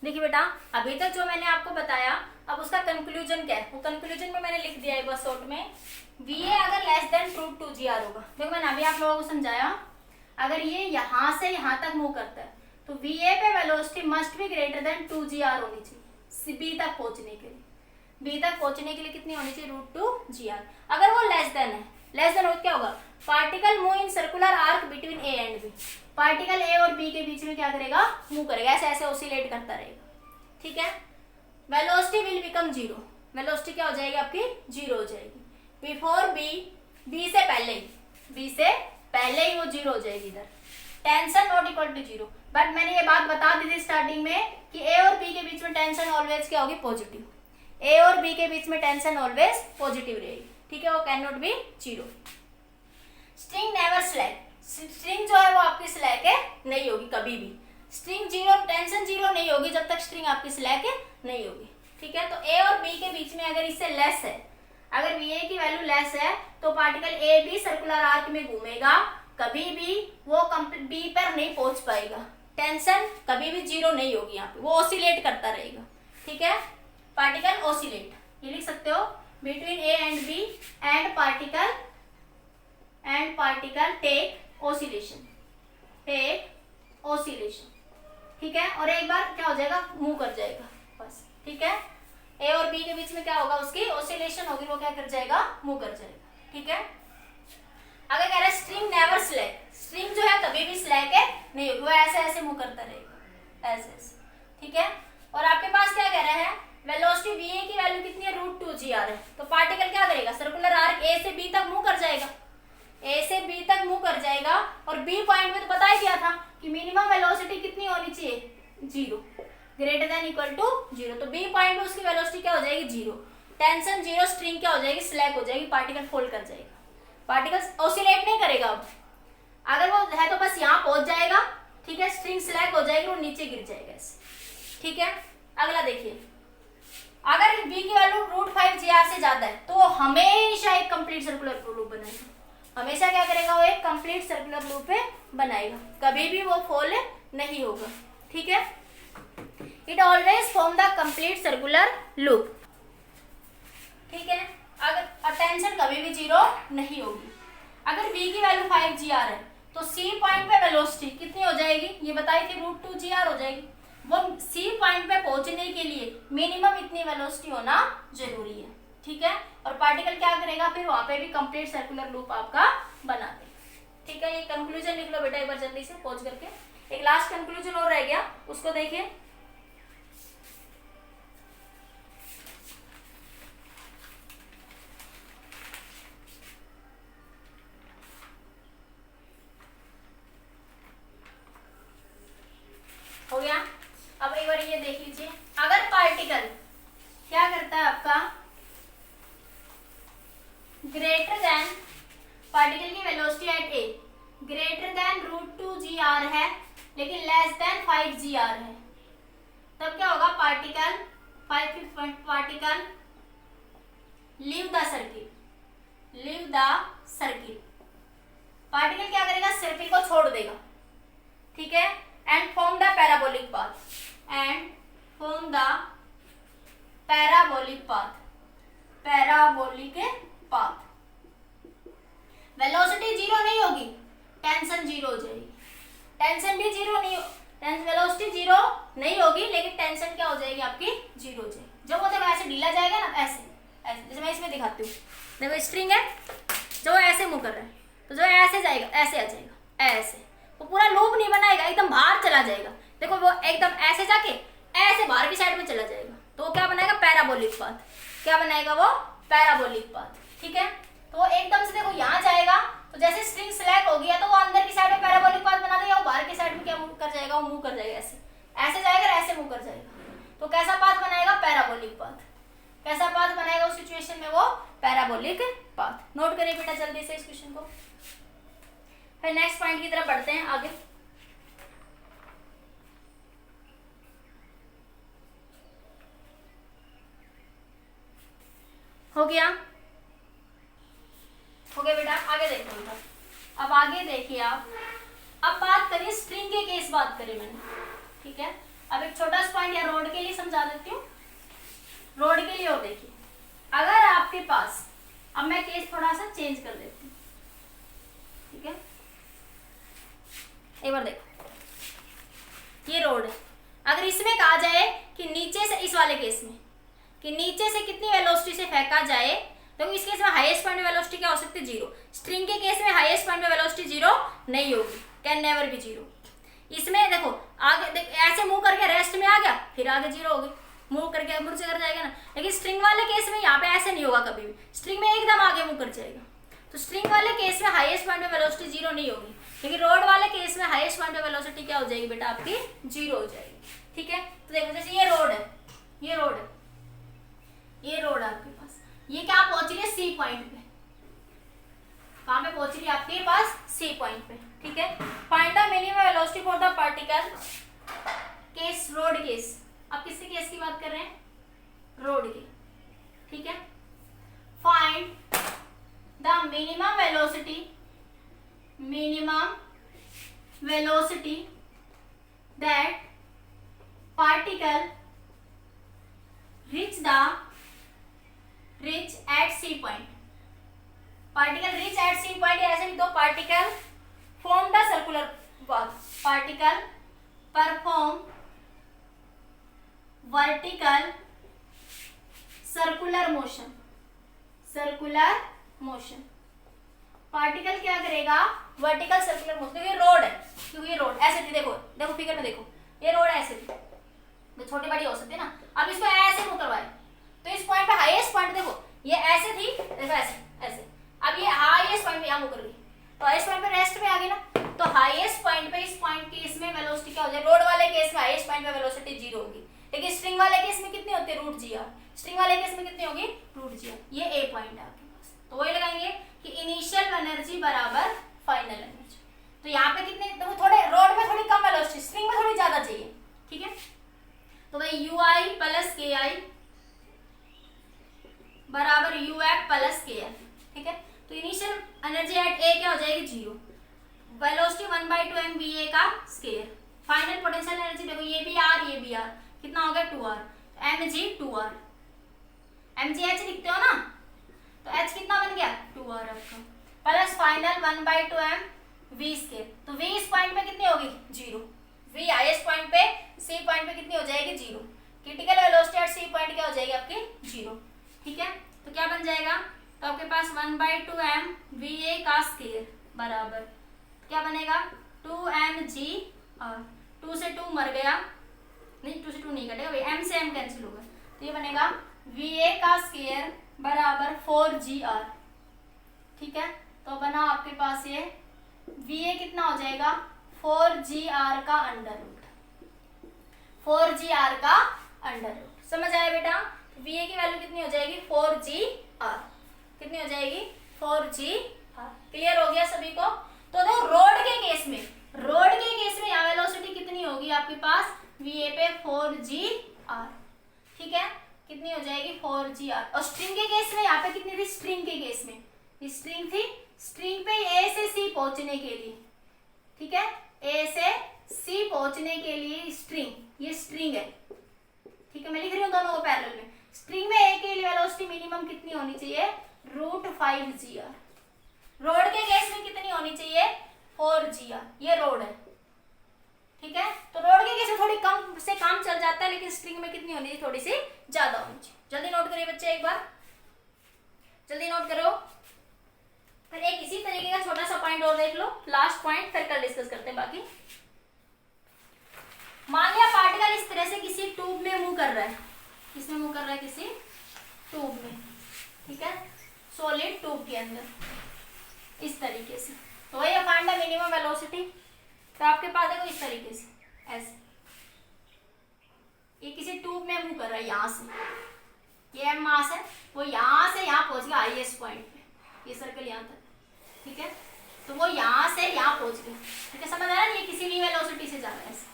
देखिए बेटा, अभी तक जो मैंने आपको बताया, अब उसका कंक्लूजन क्या है, वो कंक्लूजन में मैंने लिख दिया है बस शॉर्ट में, va अगर लेस देन √2gr होगा। देखो मैंने अभी आप लोगों को समझाया, अगर ये यहां से यहां तक मूव करता है तो va पे velocity must be greater then 2gr होनी चाहिए, बी तक पहुंचने के लिए, बी तक पहुंचने के लिए कितनी होनी चाहिए, √2gr। अगर वो लेस देन है, लेस देन हो क्या होगा, particle move in circular arc between A and B, particle A और बी के बीच में क्या करेगा, मूव करेगा, ऐसे ऐसे ऑसिलेट करता रहेगा। ठीक है, वेलोसिटी विल बिकम 0, वेलोसिटी क्या हो जाएगी आपकी, 0 हो जाएगी। बिफोर बी, बी से पहले ही, बी से पहले ही वो 0 हो जाएगी इधर, tension not equal to 0। But मैंने ये बात बता दी थी स्टार्टिंग में कि ए और बी के बीच में टेंशन ऑलवेज क्या होगी, पॉजिटिव, ए और बी के बीच में टेंशन ऑलवेज पॉजिटिव रहेगी। ठीक है, वो can not be 0। String never slack, string जो है वो आपकी स्लैक है नहीं होगी कभी भी, स्ट्रिंग 0, टेंशन 0 नहीं होगी जब तक स्ट्रिंग आपकी स्लैक है नहीं होगी। ठीक है, तो ए और बी के बीच में अगर इससे लेस है, अगर वी ए की वैल्यू लेस है तो पार्टिकल ए भी सर्कुलर आर्क में घूमेगा, कभी भी वो बी पर नहीं पहुंच पाएगा, टेंशन कभी भी 0 नहीं होगी यहाँ पे, वो ऑसिलेट करता रहेगा। ठीक है, पार्टिकल ऑसिलेट, ये लिख सकते हो, between A and B and particle take oscillation, take oscillation. ठीक है, और एक बार क्या हो जाएगा, मूव कर जाएगा बस। ठीक है, ए और बी के बीच में क्या होगा, उसकी ऑसिलेशन होगी, वो क्या कर जाएगा, मूव कर जाएगा। ठीक है, अगर कह रहा है स्ट्रिंग नेवर स्लैक, स्ट्रिंग जो है कभी भी स्लैक है नहीं होगी, वो ऐसे ऐसे मूव करता रहेगा, ऐसे ऐसे। ठीक है, और आपके पास क्या कह रहा है, वेलोसिटी va की वैल्यू कितनी है, √2gr है, तो पार्टिकल क्या करेगा, सर्कुलर आर्क a से b तक मूव कर जाएगा, a से b तक मूव कर जाएगा, और b पॉइंट में तो बता ही दिया था कि मिनिमम वेलोसिटी कितनी होनी चाहिए, 0, ग्रेटर देन इक्वल टू 0। तो b पॉइंट में उसकी वेलोसिटी क्या हो जाएगी, 0, टेंशन 0, स्ट्रिंग क्या हो जाएगी, स्लैक हो जाएगी, पार्टिकल फोल्ड कर जाएगा, पार्टिकल ऑसिलेट नहीं करेगा। अब अगर वो है तो बस यहाँ पहुंच जाएगा। ठीक है, स्ट्रिंग स्लैक हो जाएगी, वो नीचे गिर जाएगा ऐसे। ठीक है, अगला देखिए, अगर v की वैल्यू √5gr से ज्यादा है तो हमेशा एक कंप्लीट सर्कुलर लूप बनाएगा, हमेशा क्या करेगा, वो एक कंप्लीट सर्कुलर लूप बनाएगा, कभी भी वो फॉल नहीं होगा। ठीक है, it always form the complete circular loop. ठीक है, अगर टेंशन कभी भी 0 नहीं होगी। अगर v की वैल्यू 5gr है तो c पॉइंट पे वेलोसिटी कितनी हो जाएगी, ये बताई थी, √2gr हो जाएगी। वो c पॉइंट पे पहुंचने के लिए मिनिमम इतनी वेलोसिटी होना जरूरी है, ठीक है। और पार्टिकल क्या करेगा, फिर वहां पे भी कंप्लीट सर्कुलर लूप आपका बना देगा, ठीक है। ये कंक्लूजन लिख लो बेटा एक बार जल्दी से पहुंच करके। एक लास्ट कंक्लूजन और रह गया, उसको देखिए। हो गया। अब एक बार ये देख लीजिए, अगर पार्टिकल क्या करता है आपका, ग्रेटर देन, पार्टिकल की velocity at A greater then √2gr है लेकिन लेस देन 5gr है, तब क्या होगा, particle leave the circle, particle क्या करेगा, सर्किल को छोड़ देगा, ठीक है। And form the parabolic path, velocity 0 नहीं होगी, टेंशन 0 हो जाएगी, टेंशन भी 0 नहीं, वेलोसिटी 0 नहीं होगी लेकिन टेंशन क्या हो जाएगी आपकी, 0 हो जाएगी। जब वो देखो ऐसे ढीला जाएगा ना, ऐसे ऐसे, जैसे मैं इसमें दिखाती हूँ, देखो स्ट्रिंग है, जो ऐसे मूव कर रहा है, तो जो ऐसे जाएगा ऐसे आ जाएगा, ऐसे वो पूरा लूप नहीं बनाएगा, एकदम बाहर चला जाएगा। देखो वो एकदम ऐसे जाके ऐसे बाहर की साइड में चला जाएगा, तो वो क्या बनाएगा, पैराबोलिक पाथ, क्या बनाएगा वो, पैराबोलिक पाथ, ठीक है। तो वो एकदम से देखो यहाँ जाएगा, तो जैसे स्ट्रिंग स्लैक हो गया तो वो अंदर की साइड में पैराबोलिक पाथ बना देगा, वो बाहर की साइड में क्या मूव कर जाएगा, वो मूव कर जाएगा, ऐसे ऐसे जाएगा, ऐसे मूव कर जाएगा। तो कैसा पाथ बनाएगा, पैराबोलिक पाथ। कैसा पाथ बनाएगा उस सिचुएशन में, वो पैराबोलिक पाथ। नोट करिए बेटा जल्दी से इस क्वेश्चन को। फिर नेक्स्ट पॉइंट की तरफ बढ़ते हैं आगे। हो गया बेटा, आगे देखो बेटा। अब आगे देखिए आप, अब बात करिए स्ट्रिंग के केस, बात करें मैंने, ठीक है। अब एक छोटा सा पॉइंट या रोड के लिए समझा देती हूँ, रोड के लिए। और देखिए अगर आपके पास, अब मैं केस थोड़ा सा चेंज कर देती हूँ, ठीक है। एक बार देखो, ये रोड है, अगर इसमें कहा जाए कि नीचे से, इस वाले केस में कि नीचे से कितनी वेलोसिटी से फेंका जाए, तो इस केस में हाईएस्ट पॉइंट में वेलोसिटी क्या हो सकती है, 0। स्ट्रिंग के केस में हाईएस्ट पॉइंट में वेलोसिटी 0 नहीं होगी, कैन नेवर बी 0। इसमें देखो आगे ऐसे मूव करके रेस्ट में आ गया, फिर आगे 0 होगी, मूव करके मुड़ से कर जाएगा ना। लेकिन स्ट्रिंग वाले केस में यहाँ पे ऐसे नहीं होगा कभी भी, स्ट्रिंग में एकदम आगे मूव कर जाएगा। तो स्ट्रिंग वाले केस में हाईएस्ट पॉइंट में वेलोसिटी 0 नहीं होगी, लेकिन रोड वाले केस में हाईएस्ट पॉइंट में वेलोसिटी क्या हो जाएगी बेटा, आपकी 0 हो जाएगी, ठीक है। तो देखो जैसे ये रोड है, ये रोड है, ये रोड है आपके पास, ये क्या पहुंच रही है, सी पॉइंट पे। कहां पे पहुंच रही है आपके पास, सी पॉइंट पे, ठीक है। Find the minimum velocity for the particle case, road case. अब किसके केस की बात कर रहे हैं, रोड के, ठीक है। Find the minimum velocity that particle reach at C point, particle reach at C point, ऐसे भी दो, particle form the circular path, particle perform vertical circular motion, particle क्या करेगा, वर्टिकल सर्कुलर मोशन। क्योंकि रोड है, क्योंकि ये रोड ऐसे थी, देखो फिगर में देखो, ये रोड ऐसे थी, तो छोटी बड़ी हो सकती है ना। अब इसको ऐसे मूव करवाए, तो इस पॉइंट पे हाईएस्ट पॉइंट देखो, ये ऐसे थी, देखो ऐसे, अब ये हाईएस्ट पॉइंट पे यहाँ मूव कर गई, तो हाईएस्ट पॉइंट पे रेस्ट में आ गई ना। तो हाईएस्ट पॉइंट पे, इस पॉइंट के इसमें वेलोसिटी क्या हो जाए, रोड वाले केस में हाईएस्ट पॉइंट पे वेलोसिटी 0 होगी, लेकिन स्ट्रिंग वाले केस में कितनी होती है, √gr। स्ट्रिंग वाले केस में कितनी होगी, √gr। ये ए पॉइंट है आपके पास, तो वही लगाएंगे कि इनिशियल एनर्जी बराबर फाइनल एनर्जी। तो यहाँ पे कितने, तो थोड़े रोड में थोड़ी कम वेलोसिटी, स्ट्रिंग में थोड़ी ज्यादा चाहिए, ठीक है। तो भाई ui प्लस ki बराबर uf प्लस kf, ठीक है। तो इनिशियल एनर्जी एट ए क्या हो जाएगी, 0, वेलोसिटी 1/2 mva का स्क्वायर। फाइनल पोटेंशियल एनर्जी देखो, ये भी r, कितना हो गया, 2r, mg 2r, mgh लिखते हो ना, तो h कितना बन गया 2r आपका, plus final 1/2m v square. तो v इस पॉइंट पे कितनी होगी 0, v हाईएस्ट पॉइंट पे c पॉइंट पे कितनी हो जाएगी 0, critical velocity eight c point क्या हो जाएगी आपकी 0। ठीक है, तो क्या बन जाएगा, तो आपके पास 1/2m va का स्केयर बराबर क्या बनेगा 2mgr, 2 से 2 मर गया, नहीं 2 से 2 नहीं कटेगा, m से m कैंसिल होगा, तो ये बनेगा va का स्केयर बराबर 4gr। ठीक है, तो बना आपके पास ये va कितना हो जाएगा 4gr का अंडर रूट, 4gr का अंडर रूट। समझ आया बेटा, va की वैल्यू कितनी हो जाएगी 4gr, कितनी हो जाएगी 4gr। क्लियर हो गया सभी को। तो देखो रोड के केस में, रोड के केस में यहाँ वेलोसिटी कितनी होगी आपके पास va पे 4gr। ठीक है, कितनी हो जाएगी 4gr। और स्ट्रिंग के केस में यहाँ पे कितनी थी, स्ट्रिंग के केस में स्ट्रिंग थी, स्ट्रिंग पे a से c पहुंचने के लिए, ठीक है, a से c पहुंचने के लिए स्ट्रिंग, ये स्ट्रिंग है। ठीक है, मैं लिख रही हूँ दोनों को पैरेलल में। स्ट्रिंग में a के लिए वेलोसिटी मिनिमम कितनी होनी चाहिए √5gr। रोड के केस में कितनी होनी चाहिए 4gr, ये रोड है। ठीक है, तो रोड के केस में थोड़ी कम से काम चल जाता है, लेकिन स्ट्रिंग में कितनी होनी चाहिए थोड़ी सी ज्यादा होनी चाहिए। जल्दी नोट करिए बच्चे, एक बार जल्दी नोट करो। फिर एक इसी तरीके का छोटा सा पॉइंट और देख लो, लास्ट पॉइंट, फिर कल डिस्कस करते हैं बाकी। मान लिया पार्टिकल इस तरह से किसी ट्यूब में मूव कर रहा है, किसमें मूव कर रहा है, किसी ट्यूब में। ठीक है, सॉलिड ट्यूब के अंदर इस तरीके से। तो वही फाइंड द मिनिमम वेलोसिटी, तो आपके पास देखो इस तरीके से ऐसे, ये किसी ट्यूब में मूव कर रहा है, यहाँ से ये मास है, वो यहाँ से यहाँ पहुंच गया हाईएस्ट पॉइंट पे, ये सर्कल यहाँ तक। ठीक है, तो वो यहाँ से यहाँ पहुंच गया। ठीक है, समझ आ रहा है, ये किसी भी वेलोसिटी से जा रहा है, ऐसे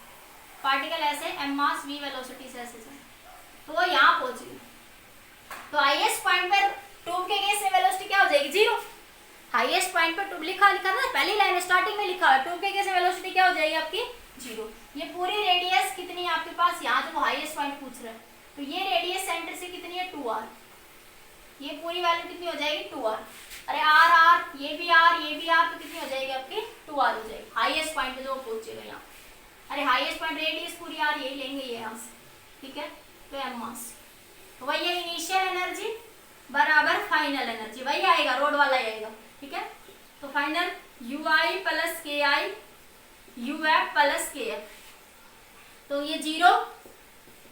पार्टिकल ऐसे m मास v वेलोसिटी से ऐसे जा रहा है, तो वो यहाँ पहुंच गया। तो हाईएस्ट पॉइंट पर ट्यूब के केस में वेलोसिटी क्या हो जाएगी 0। हाईएस्ट पॉइंट पर ट्यूब लिखा ना, पहली लाइन स्टार्टिंग में लिखा है, ट्यूब के केस में वेलोसिटी क्या हो जाएगी आपकी 0। ये पूरी रेडियस कितनी है आपके पास, यहाँ जो हाईएस्ट पॉइंट पूछ रहा है, तो ये रेडियस सेंटर से कितनी है 2r, ये पूरी वैल्यू कितनी हो जाएगी 2r। अरे r ये भी r, तो कितनी हो जाएगी आपकी 2r हो जाएगी हाईएस्ट पॉइंट पे जो पहुंचेगा यहाँ। अरे हाईएस्ट पॉइंट रेडियस पूरी r यही लेंगे ये यहाँ से। ठीक है, तो m मास, तो वही है इनिशियल एनर्जी बराबर फाइनल एनर्जी, वही आएगा, रोड वाला ही आएगा। ठीक है, तो final ui plus ki uf plus kf, तो ये 0,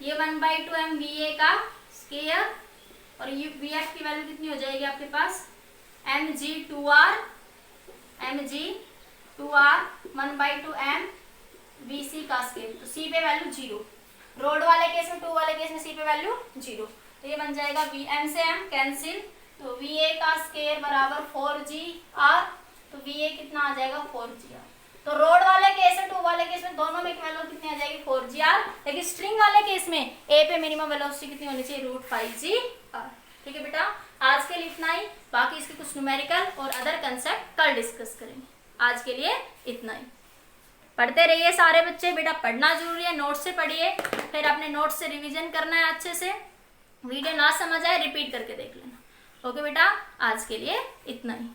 ये 1/2m va का स्केयर, और vf की वैल्यू कितनी हो जाएगी आपके पास mg2r 1/2m vc का स्केयर। तो c पे वैल्यू 0, रोड वाले केस में, 2 वाले केस में c पे वैल्यू 0, तो ये बन जाएगा m से m कैंसिल, तो va का स्केयर बराबर 4gr, तो va कितना आ जाएगा 4gr। तो रोड वाले केस में, 2 वाले केस में, दोनों में वैल्यू कितनी आ जाएगी 4gr, लेकिन स्ट्रिंग वाले केस में a पे मिनिमम वेलोसिटी कितनी होनी चाहिए √5gr। ठीक है बेटा, आज के लिए इतना ही, बाकी इसके कुछ न्यूमेरिकल और अदर कंसेप्ट कल डिस्कस करेंगे। आज के लिए इतना ही, पढ़ते रहिए सारे बच्चे, बेटा पढ़ना जरूरी है, नोट से पढ़िए, फिर अपने नोट से रिवीजन करना है अच्छे से, वीडियो ना समझ आए रिपीट करके देख लेना। ओके बेटा, आज के लिए इतना ही।